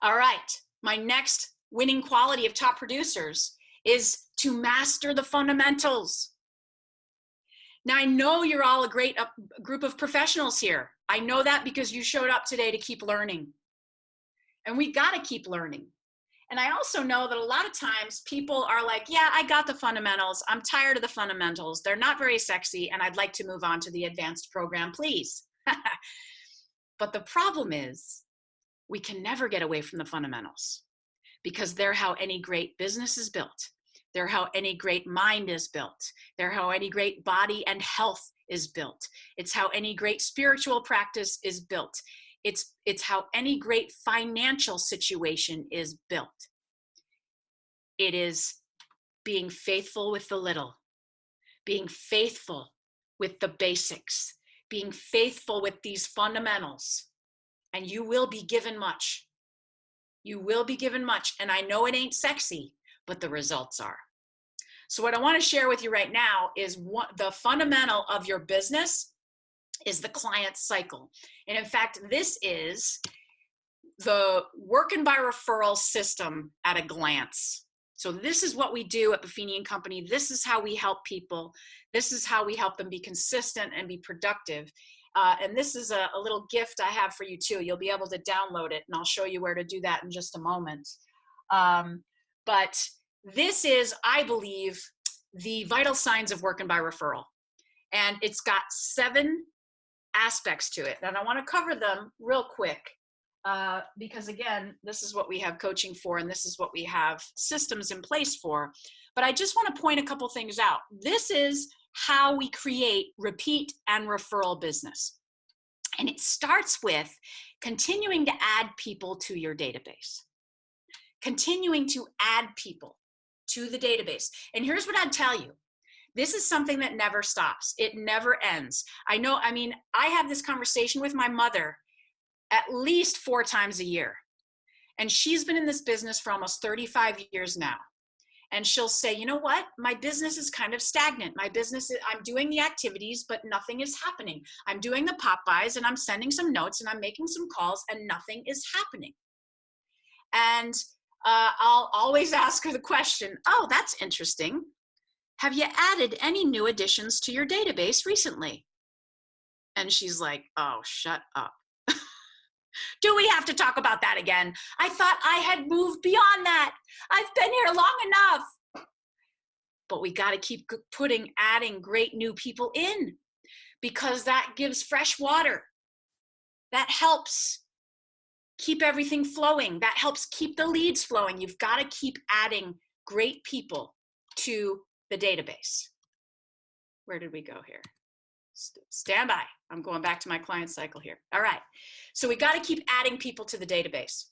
All right, my next winning quality of top producers is to master the fundamentals. Now, I know you're all a great group of professionals here. I know that because you showed up today to keep learning. And we got to keep learning. And I also know that a lot of times people are like, yeah, I got the fundamentals. I'm tired of the fundamentals. They're not very sexy, and I'd like to move on to the advanced program, please. But the problem is we can never get away from the fundamentals because they're how any great business is built. They're how any great mind is built. They're how any great body and health is built. It's how any great spiritual practice is built. It's how any great financial situation is built. It is being faithful with the little, being faithful with the basics, being faithful with these fundamentals, and you will be given much. You will be given much, and I know it ain't sexy, but the results are. So what I want to share with you right now is what the fundamental of your business is the client cycle. And in fact, this is the working by referral system at a glance. So this is what we do at Buffini Company. This is how we help people. This is how we help them be consistent and be productive. And this is a little gift I have for you too. You'll be able to download it, and I'll show you where to do that in just a moment. But this is, I believe, the vital signs of working by referral. And it's got 7 aspects to it. And I want to cover them real quick because, again, this is what we have coaching for, and this is what we have systems in place for. But I just want to point a couple things out. This is how we create repeat and referral business. And it starts with continuing to add people to your database. Continuing to add people to the database. And here's what I'd tell you. This is something that never stops. It never ends. I have this conversation with my mother at least 4 times a year. And she's been in this business for almost 35 years now. And she'll say, you know what? My business is kind of stagnant. I'm doing the activities, but nothing is happening. I'm doing the pop-bys, and I'm sending some notes, and I'm making some calls, and nothing is happening. And I'll always ask her the question, oh, that's interesting. Have you added any new additions to your database recently? And she's like, oh, shut up. Do we have to talk about that again? I thought I had moved beyond that. I've been here long enough. But we got to keep adding great new people in, because that gives fresh water. That helps keep everything flowing. That helps keep the leads flowing. You've got to keep adding great people to the database. Where did we go here? Stand by. I'm going back to my client cycle here. All right. So we got to keep adding people to the database.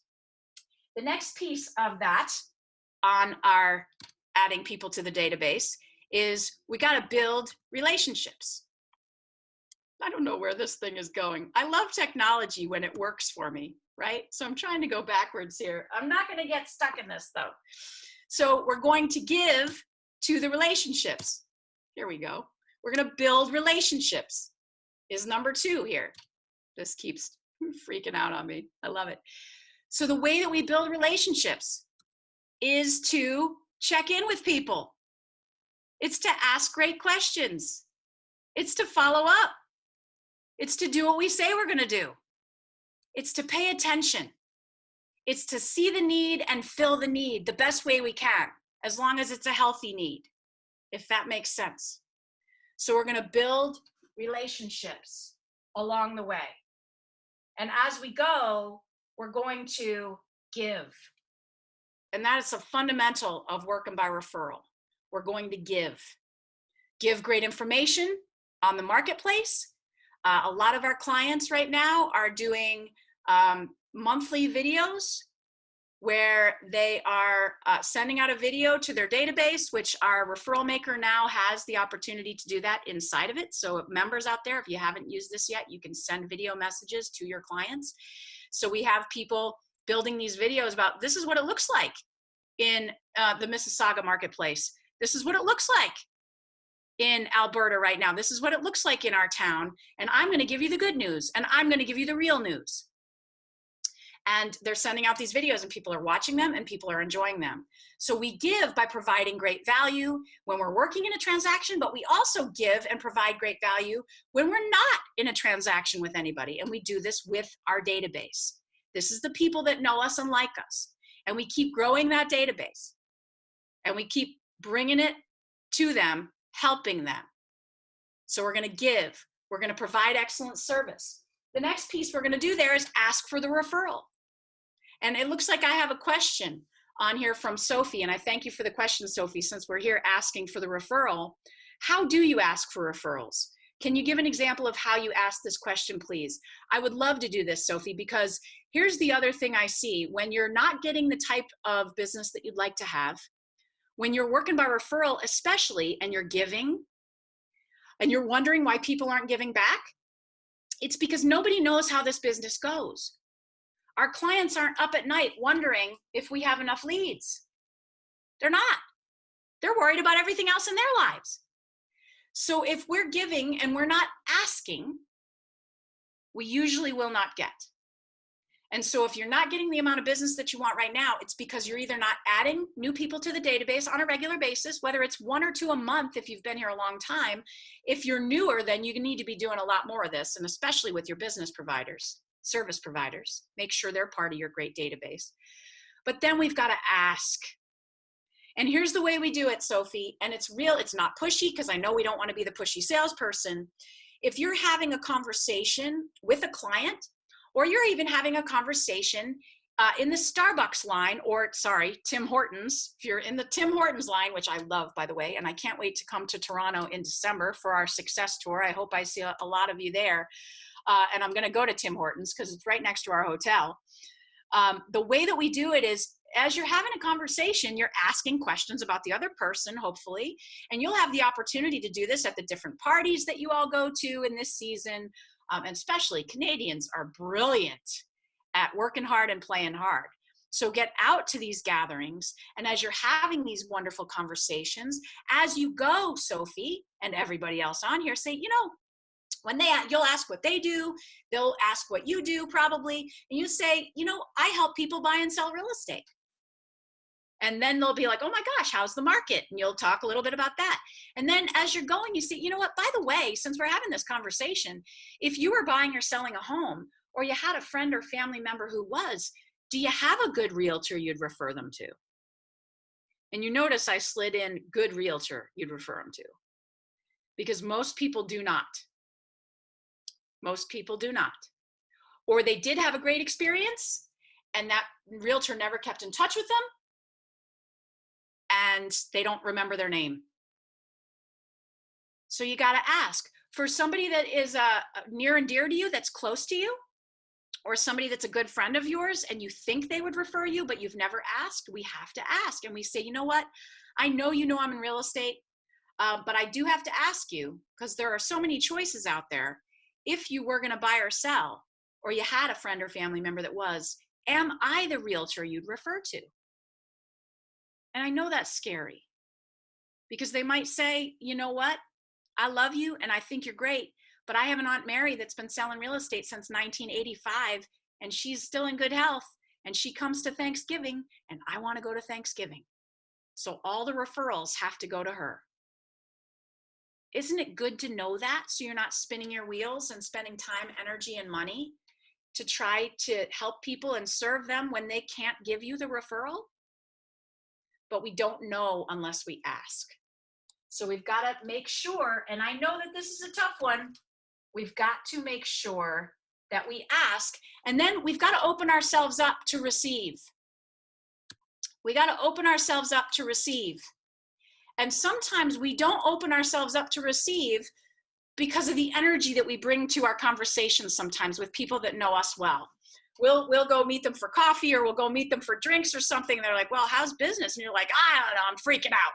The next piece of that on our adding people to the database is we got to build relationships. I don't know where this thing is going. I love technology when it works for me, right? So I'm trying to go backwards here. I'm not going to get stuck in this though. So we're going to give to the relationships. Here we go. We're going to build relationships is number 2 here. This keeps freaking out on me. I love it. So the way that we build relationships is to check in with people. It's to ask great questions. It's to follow up. It's to do what we say we're going to do. It's to pay attention. It's to see the need and fill the need the best way we can, as long as it's a healthy need, if that makes sense. So we're going to build relationships along the way. And as we go, we're going to give. And that is a fundamental of working by referral. We're going to give. Give great information on the marketplace. A lot of our clients right now are doing monthly videos where they are sending out a video to their database, which our Referral Maker now has the opportunity to do that inside of it. So members out there, if you haven't used this yet, you can send video messages to your clients. So we have people building these videos about, this is what it looks like in the Mississauga marketplace. This is what it looks like in Alberta right now. This is what it looks like in our town. And I'm going to give you the good news, and I'm going to give you the real news. And they're sending out these videos, and people are watching them, and people are enjoying them. So we give by providing great value when we're working in a transaction, but we also give and provide great value when we're not in a transaction with anybody. And we do this with our database. This is the people that know us and like us. And we keep growing that database. And we keep bringing it to them, helping them. So we're going to give. We're going to provide excellent service. The next piece we're going to do there is ask for the referral. And it looks like I have a question on here from Sophie, and I thank you for the question, Sophie, since we're here asking for the referral. How do you ask for referrals? Can you give an example of how you ask this question, please? I would love to do this, Sophie, because here's the other thing I see. When you're not getting the type of business that you'd like to have, when you're working by referral especially, and you're giving, and you're wondering why people aren't giving back, it's because nobody knows how this business goes. Our clients aren't up at night wondering if we have enough leads. They're not. They're worried about everything else in their lives. So if we're giving and we're not asking, we usually will not get. And so if you're not getting the amount of business that you want right now, it's because you're either not adding new people to the database on a regular basis, whether it's 1 or 2 a month if you've been here a long time. If you're newer, then you need to be doing a lot more of this, and especially with your business providers, service providers. Make sure they're part of your great database. But then we've got to ask. And here's the way we do it, Sophie, and it's real, it's not pushy, because I know we don't want to be the pushy salesperson. If you're having a conversation with a client, or you're even having a conversation in the Starbucks line, or sorry, Tim Hortons. If you're in the Tim Hortons line, which I love, by the way, and I can't wait to come to Toronto in December for our success tour. I hope I see a lot of you there. And I'm going to go to Tim Hortons because it's right next to our hotel. The way that we do it is, as you're having a conversation, you're asking questions about the other person, hopefully, and you'll have the opportunity to do this at the different parties that you all go to in this season. And especially Canadians are brilliant at working hard and playing hard. So get out to these gatherings, and as you're having these wonderful conversations, as you go, Sophie, and everybody else on here, say, you know, when you'll ask what they do, they'll ask what you do probably, and you say, you know, I help people buy and sell real estate. And then they'll be like, oh my gosh, how's the market? And you'll talk a little bit about that. And then as you're going, you say, you know what, by the way, since we're having this conversation, if you were buying or selling a home, or you had a friend or family member who was, do you have a good realtor you'd refer them to? And you notice I slid in good realtor you'd refer them to, because most people do not. Most people do not. Or they did have a great experience, and that realtor never kept in touch with them, and they don't remember their name. So you got to ask for somebody that is near and dear to you, that's close to you, or somebody that's a good friend of yours and you think they would refer you, but you've never asked. We have to ask. And we say, you know what? I know you know I'm in real estate, but I do have to ask you, because there are so many choices out there. If you were going to buy or sell, or you had a friend or family member that was, am I the realtor you'd refer to? And I know that's scary, because they might say, you know what? I love you and I think you're great, but I have an Aunt Mary that's been selling real estate since 1985, and she's still in good health, and she comes to Thanksgiving, and I want to go to Thanksgiving. So all the referrals have to go to her. Isn't it good to know that, so you're not spinning your wheels and spending time, energy, and money to try to help people and serve them when they can't give you the referral? But we don't know unless we ask. So we've got to make sure, and I know that this is a tough one, we've got to make sure that we ask, and then we've got to open ourselves up to receive. We got to open ourselves up to receive. And sometimes we don't open ourselves up to receive because of the energy that we bring to our conversations sometimes with people that know us well. we'll go meet them for coffee, or we'll go meet them for drinks or something. They're like, well, how's business? And you're like, I don't know, I'm freaking out.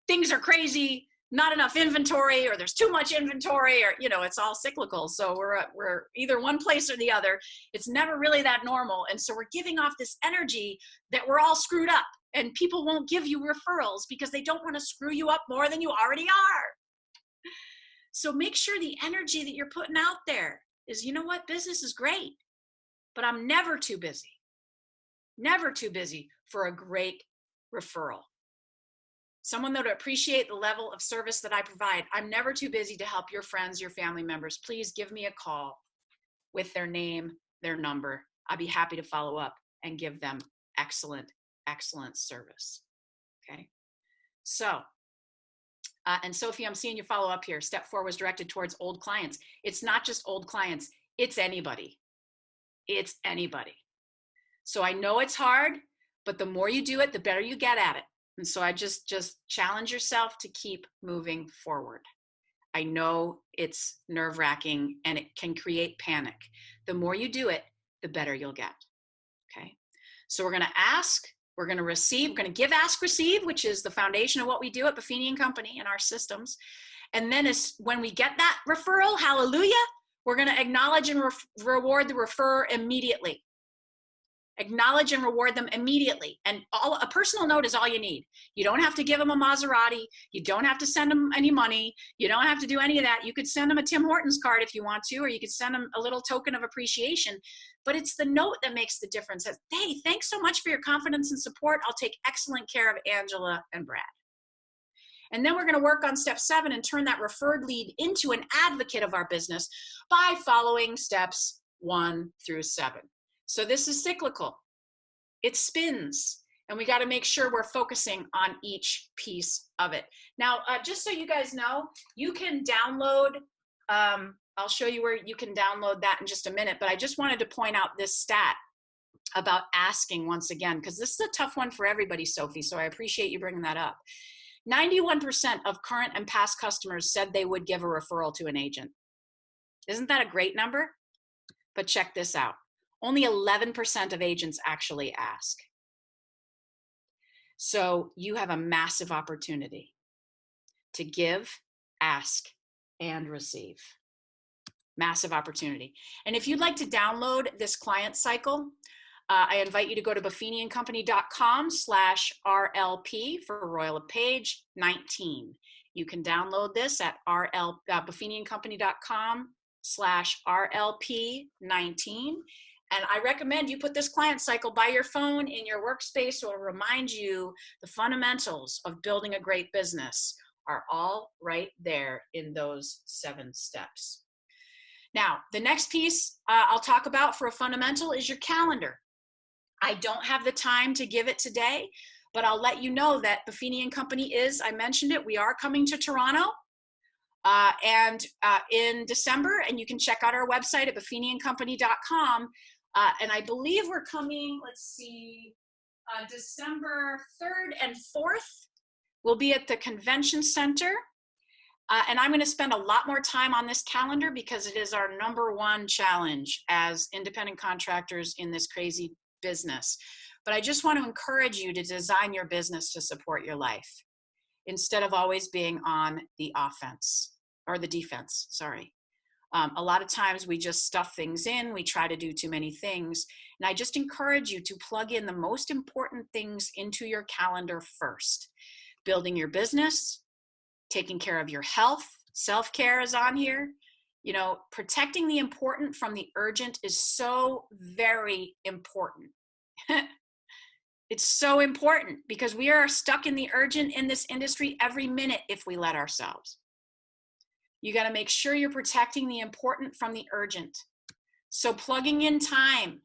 Things are crazy, not enough inventory, or there's too much inventory, or, it's all cyclical. So we're either one place or the other. It's never really that normal. And so we're giving off this energy that we're all screwed up, and people won't give you referrals because they don't want to screw you up more than you already are. So make sure the energy that you're putting out there is, you know what, business is great, but I'm never too busy for a great referral. Someone that would appreciate the level of service that I provide. I'm never too busy to help your friends, your family members. Please give me a call with their name, their number. I'd be happy to follow up and give them excellent service. Okay. So, and Sophie, I'm seeing you follow up here. Step 4 was directed towards old clients. It's not just old clients. It's anybody. It's anybody. So I know it's hard, but the more you do it, the better you get at it. And so I just challenge yourself to keep moving forward. I know it's nerve-wracking and it can create panic. The more you do it, the better you'll get. Okay. So we're going to ask, we're going to receive, we're going to give, ask, receive, which is the foundation of what we do at Buffini Company and our systems. And then when we get that referral, hallelujah, we're going to acknowledge and reward the referrer immediately. Acknowledge and reward them immediately. And a personal note is all you need. You don't have to give them a Maserati. You don't have to send them any money. You don't have to do any of that. You could send them a Tim Hortons card if you want to, or you could send them a little token of appreciation. But it's the note that makes the difference. Hey, thanks so much for your confidence and support. I'll take excellent care of Angela and Brad. And then we're going to work on step 7 and turn that referred lead into an advocate of our business by following steps 1 through 7. So this is cyclical. It spins, and we got to make sure we're focusing on each piece of it. Now, just so you guys know, you can download, I'll show you where you can download that in just a minute, but I just wanted to point out this stat about asking once again, because this is a tough one for everybody, Sophie, so I appreciate you bringing that up. 91% of current and past customers said they would give a referral to an agent. Isn't that a great number? But check this out. Only 11% of agents actually ask. So you have a massive opportunity to give, ask, and receive. Massive opportunity. And if you'd like to download this client cycle, I invite you to go to buffiniandcompany.com/RLP for Royal LePage 19. You can download this at buffiniandcompany.com/RLP 19. And I recommend you put this client cycle by your phone in your workspace, so it'll remind you the fundamentals of building a great business are all right there in those 7 steps. Now, the next piece I'll talk about for a fundamental is your calendar. I don't have the time to give it today, but I'll let you know that Buffini & Company is, I mentioned it, we are coming to Toronto in December, and you can check out our website at buffiniandcompany.com. And I believe we're coming, let's see, December 3rd and 4th. We'll be at the Convention Center. And I'm going to spend a lot more time on this calendar because it is our #1 challenge as independent contractors in this crazy business. But I just want to encourage you to design your business to support your life instead of always being on the offense or the defense, sorry. A lot of times we just stuff things in, we try to do too many things. And I just encourage you to plug in the most important things into your calendar first. Building your business, taking care of your health, self-care is on here. You know, protecting the important from the urgent is so very important. It's so important because we are stuck in the urgent in this industry every minute if we let ourselves. You got to make sure you're protecting the important from the urgent. So plugging in time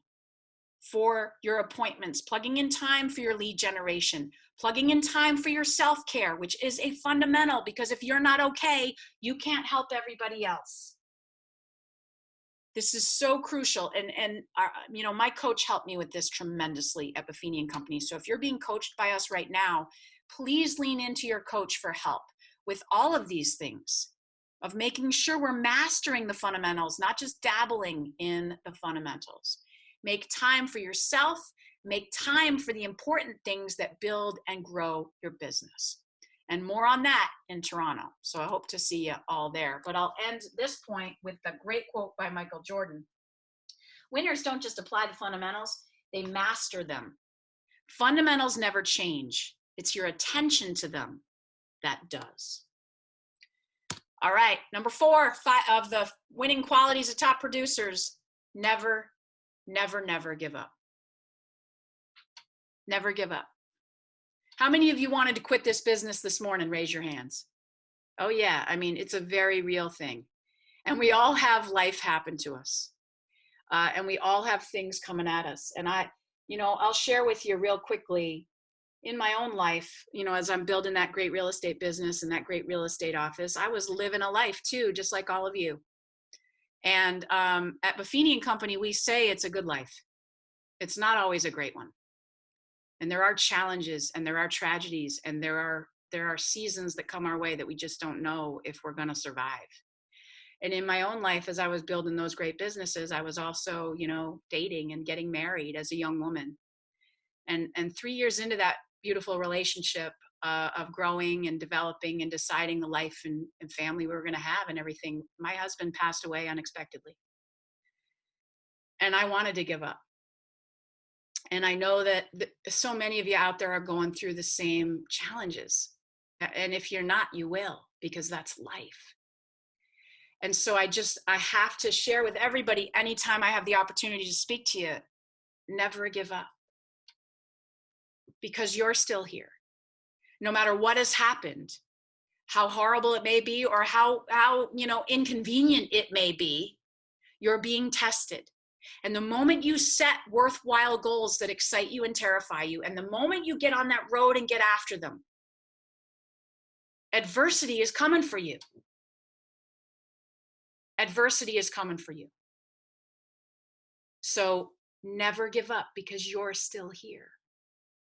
for your appointments, plugging in time for your lead generation, plugging in time for your self-care, which is a fundamental because if you're not okay, you can't help everybody else. This is so crucial. And you know, my coach helped me with this tremendously at Buffini & Company. So if you're being coached by us right now, please lean into your coach for help with all of these things of making sure we're mastering the fundamentals, not just dabbling in the fundamentals. Make time for yourself. Make time for the important things that build and grow your business. And more on that in Toronto. So I hope to see you all there. But I'll end this point with a great quote by Michael Jordan. Winners don't just apply the fundamentals, they master them. Fundamentals never change. It's your attention to them that does. All right, number 4 of the winning qualities of top producers: never, never, never give up. Never give up. How many of you wanted to quit this business this morning? Raise your hands. Oh yeah, I mean, it's a very real thing. And we all have life happen to us. And we all have things coming at us. And I'll share with you real quickly in my own life, as I'm building that great real estate business and that great real estate office, I was living a life too, just like all of you. And at Buffini Company, we say it's a good life. It's not always a great one. And there are challenges and there are tragedies and there are seasons that come our way that we just don't know if we're going to survive. And in my own life, as I was building those great businesses, I was also, dating and getting married as a young woman. And 3 years into that beautiful relationship of growing and developing and deciding the life and family we were going to have and everything, my husband passed away unexpectedly. And I wanted to give up. And I know that so many of you out there are going through the same challenges. And if you're not, you will, because that's life. And so I have to share with everybody, anytime I have the opportunity to speak to you, never give up. Because you're still here. No matter what has happened, how horrible it may be, or how inconvenient it may be, you're being tested. And the moment you set worthwhile goals that excite you and terrify you, and the moment you get on that road and get after them, adversity is coming for you. Adversity is coming for you. So never give up, because you're still here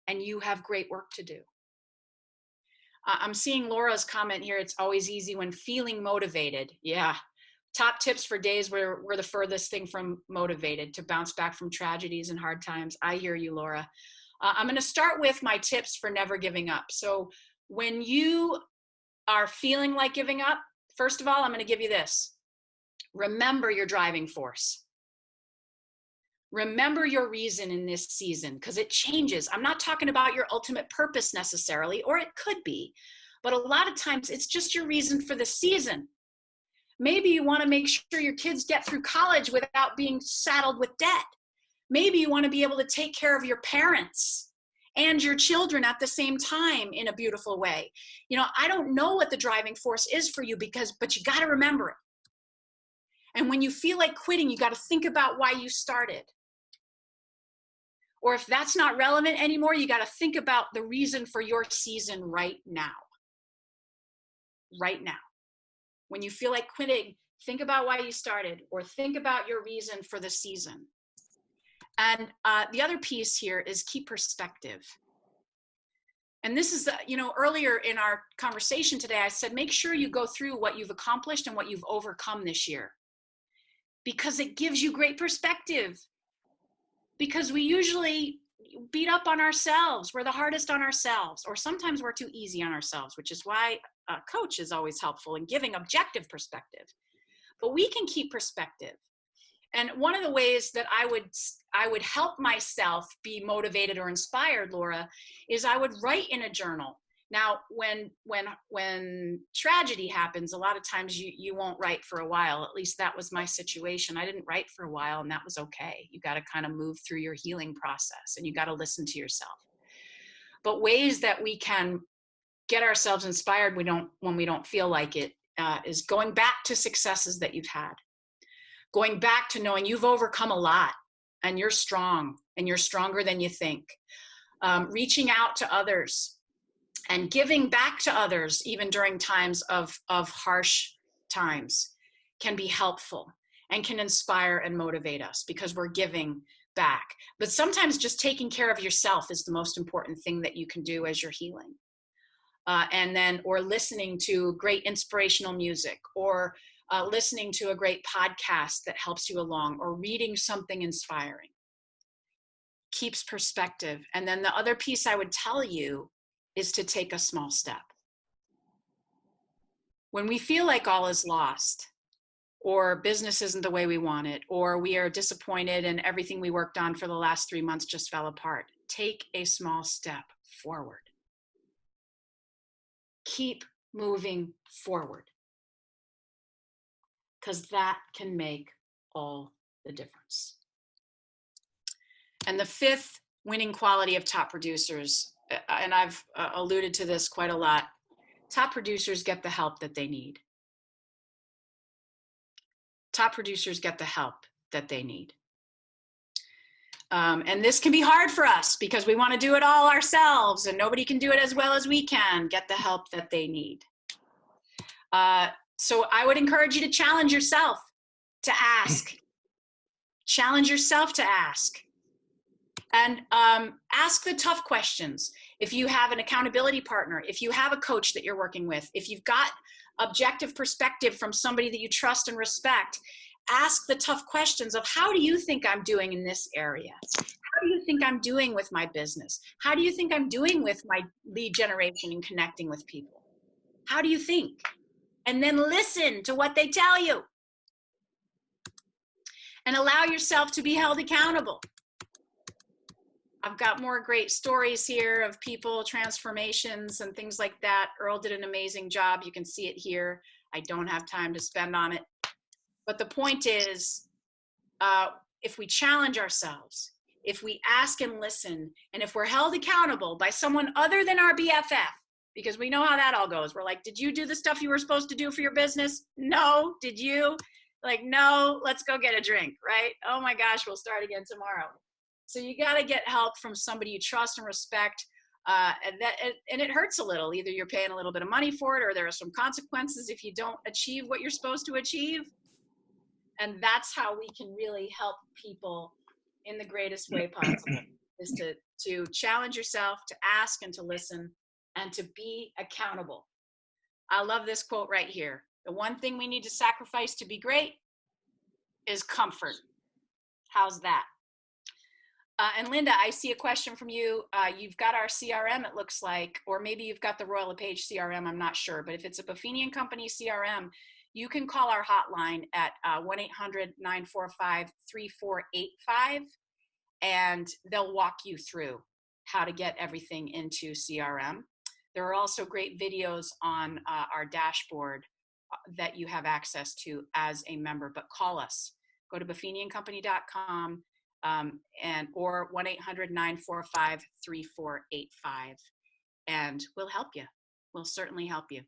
and you have great work to do. I'm seeing Laura's comment here. It's always easy when feeling motivated. Yeah. Top tips for days where we're the furthest thing from motivated to bounce back from tragedies and hard times. I hear you, Laura. I'm going to start with my tips for never giving up. So when you are feeling like giving up, first of all, I'm going to give you this. Remember your driving force. Remember your reason in this season, because it changes. I'm not talking about your ultimate purpose necessarily, or it could be, but a lot of times it's just your reason for the season. Maybe you want to make sure your kids get through college without being saddled with debt. Maybe you want to be able to take care of your parents and your children at the same time in a beautiful way. I don't know what the driving force is for you, but you got to remember it. And when you feel like quitting, you got to think about why you started. Or if that's not relevant anymore, you got to think about the reason for your season right now. Right now. When you feel like quitting, think about why you started, or think about your reason for the season. And the other piece here is keep perspective. And this is, earlier in our conversation today, I said, make sure you go through what you've accomplished and what you've overcome this year, because it gives you great perspective. Because we usually beat up on ourselves. We're the hardest on ourselves, or sometimes we're too easy on ourselves, which is why a coach is always helpful in giving objective perspective. But we can keep perspective. And one of the ways that I would help myself be motivated or inspired, Laura, is I would write in a journal. Now, when tragedy happens, a lot of times you won't write for a while. At least that was my situation. I didn't write for a while, and that was okay. You got to kind of move through your healing process, and you got to listen to yourself. But ways that we can get ourselves inspired when we don't feel like it is going back to successes that you've had. Going back to knowing you've overcome a lot, and you're strong, and you're stronger than you think. Reaching out to others. And giving back to others, even during times of harsh times, can be helpful and can inspire and motivate us, because we're giving back. But sometimes just taking care of yourself is the most important thing that you can do as you're healing. Or listening to great inspirational music, or listening to a great podcast that helps you along, or reading something inspiring. keeps perspective. And then the other piece I would tell you is to take a small step. When we feel like all is lost, or business isn't the way we want it, or we are disappointed and everything we worked on for the last 3 months just fell apart, take a small step forward. Keep moving forward, because that can make all the difference. And the fifth winning quality of top producers, and I've alluded to this quite a lot, top producers get the help that they need. Top producers get the help that they need. And this can be hard for us because we want to do it all ourselves and nobody can do it as well as we can. Get the help that they need. So I would encourage you to challenge yourself to ask. Challenge yourself to ask. And ask the tough questions. If you have an accountability partner, if you have a coach that you're working with, if you've got objective perspective from somebody that you trust and respect, ask the tough questions of, how do you think I'm doing in this area? How do you think I'm doing with my business? How do you think I'm doing with my lead generation and connecting with people? How do you think? And then listen to what they tell you. And allow yourself to be held accountable. I've got more great stories here of people, transformations, and things like that. Earl did an amazing job. You can see it here. I don't have time to spend on it. But the point is, if we challenge ourselves, if we ask and listen, and if we're held accountable by someone other than our BFF, because we know how that all goes. We're like, did you do the stuff you were supposed to do for your business? No. Did you? Like, no, let's go get a drink, right? Oh my gosh, we'll start again tomorrow. So you got to get help from somebody you trust and respect. And it hurts a little. Either you're paying a little bit of money for it, or there are some consequences if you don't achieve what you're supposed to achieve. And that's how we can really help people in the greatest way possible, is to challenge yourself, to ask and to listen, and to be accountable. I love this quote right here. The one thing we need to sacrifice to be great is comfort. How's that? And Linda, I see a question from you. You've got our CRM, it looks like, or maybe you've got the Royal LePage CRM, I'm not sure. But if it's a Buffini Company CRM, you can call our hotline at 1-800-945-3485, and they'll walk you through how to get everything into CRM. There are also great videos on our dashboard that you have access to as a member, but call us. Go to buffiniandcompany.com. Or 1-800-945-3485, and we'll help you. We'll certainly help you.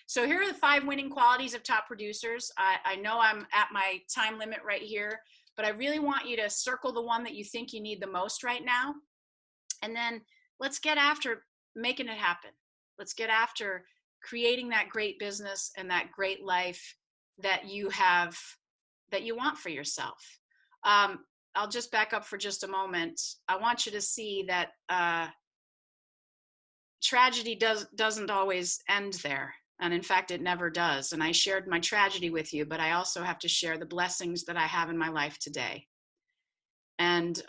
So here are the 5 winning qualities of top producers. I know I'm at my time limit right here, but I really want you to circle the one that you think you need the most right now. And then let's get after making it happen. Let's get after creating that great business and that great life that you have, that you want for yourself. I'll just back up for just a moment. I want you to see that tragedy doesn't always end there. And in fact, it never does. And I shared my tragedy with you, but I also have to share the blessings that I have in my life today. And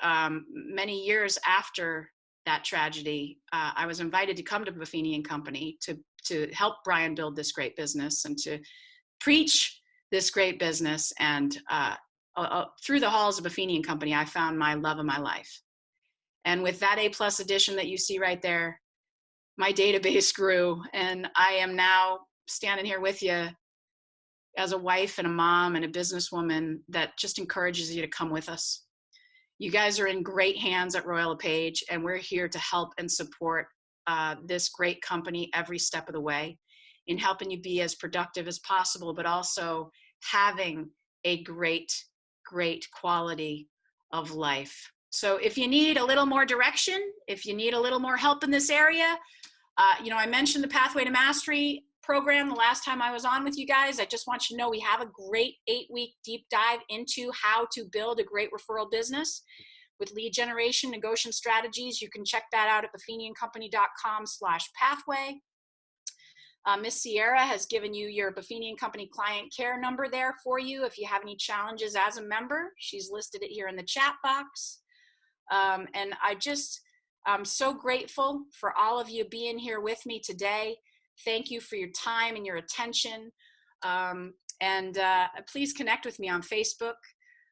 many years after that tragedy, I was invited to come to Buffini Company to help Brian build this great business and to preach this great business. And through the halls of Buffini Company, I found my love of my life. And with that A+ edition that you see right there, my database grew, and I am now standing here with you as a wife and a mom and a businesswoman that just encourages you to come with us. You guys are in great hands at Royal LePage, and we're here to help and support this great company every step of the way in helping you be as productive as possible, but also having a great quality of life. So if you need a little more direction, if you need a little more help in this area, I mentioned the Pathway to Mastery program the last time I was on with you guys. I just want you to know we have a great 8-week deep dive into how to build a great referral business with lead generation, negotiation strategies. You can check that out at buffiniandcompany.com/pathway. Miss Sierra has given you your Buffini Company client care number there for you. If you have any challenges as a member, she's listed it here in the chat box. And I'm so grateful for all of you being here with me today. Thank you for your time and your attention. Please connect with me on Facebook.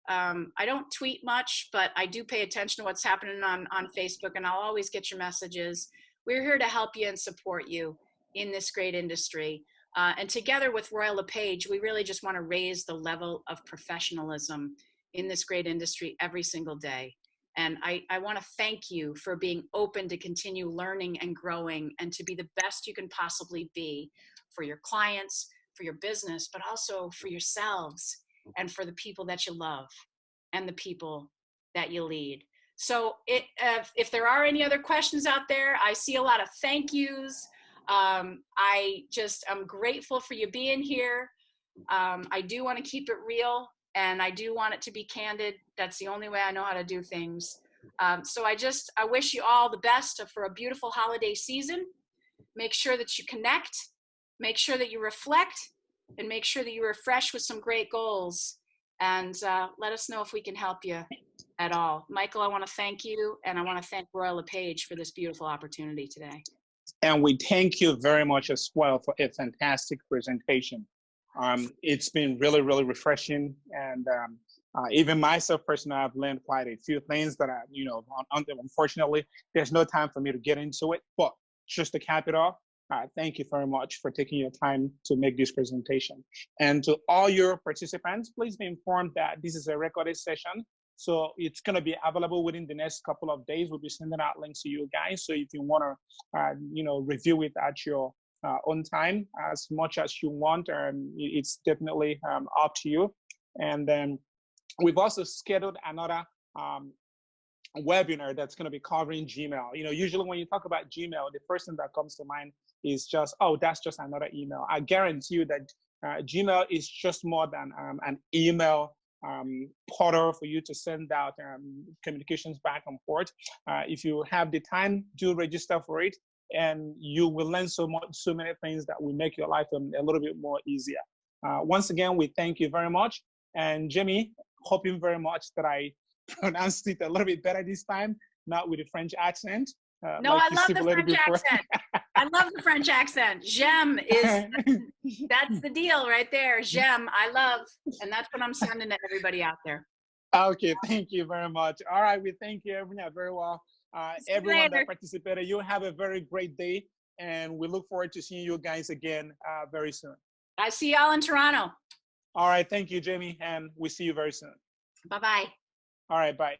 I don't tweet much, but I do pay attention to what's happening on Facebook, and I'll always get your messages. We're here to help you and support you in this great industry. And together with Royal LePage, we really just want to raise the level of professionalism in this great industry every single day. And I want to thank you for being open to continue learning and growing and to be the best you can possibly be for your clients, for your business, but also for yourselves and for the people that you love and the people that you lead. So if there are any other questions out there, I see a lot of thank yous. I'm grateful for you being here. I do want to keep it real, and I do want it to be candid. That's the only way I know how to do things. So I wish you all the best for a beautiful holiday season. Make sure that you connect, make sure that you reflect, and make sure that you refresh with some great goals. And let us know if we can help you at all. Michael, I want to thank you, and I want to thank Royal LePage for this beautiful opportunity today. And we thank you very much as well for a fantastic presentation. It's been really, really refreshing. And even myself personally, I've learned quite a few things that unfortunately, there's no time for me to get into it. But just to cap it off, thank you very much for taking your time to make this presentation. And to all your participants, please be informed that this is a recorded session. So it's going to be available within the next couple of days. We'll be sending out links to you guys. So if you want to, review it at your own time, as much as you want, it's definitely up to you. And then we've also scheduled another webinar that's going to be covering Gmail. Usually when you talk about Gmail, the first thing that comes to mind is just, oh, that's just another email. I guarantee you that Gmail is just more than an email portal for you to send out communications back and forth. If you have the time, do register for it, and you will learn so many things that will make your life a little bit more easier. Once again, we thank you very much. And Jamie, hoping very much that I pronounced it a little bit better this time, not with a French accent. No, I love the French accent. I love the French accent. J'aime that's the deal right there. J'aime, I love, and that's what I'm sending to everybody out there. Okay, thank you very much. All right, we thank you everyone very well. Everyone that participated, you have a very great day, and we look forward to seeing you guys again very soon. I see y'all in Toronto. All right, thank you, Jamie, and we'll see you very soon. Bye-bye. All right, bye.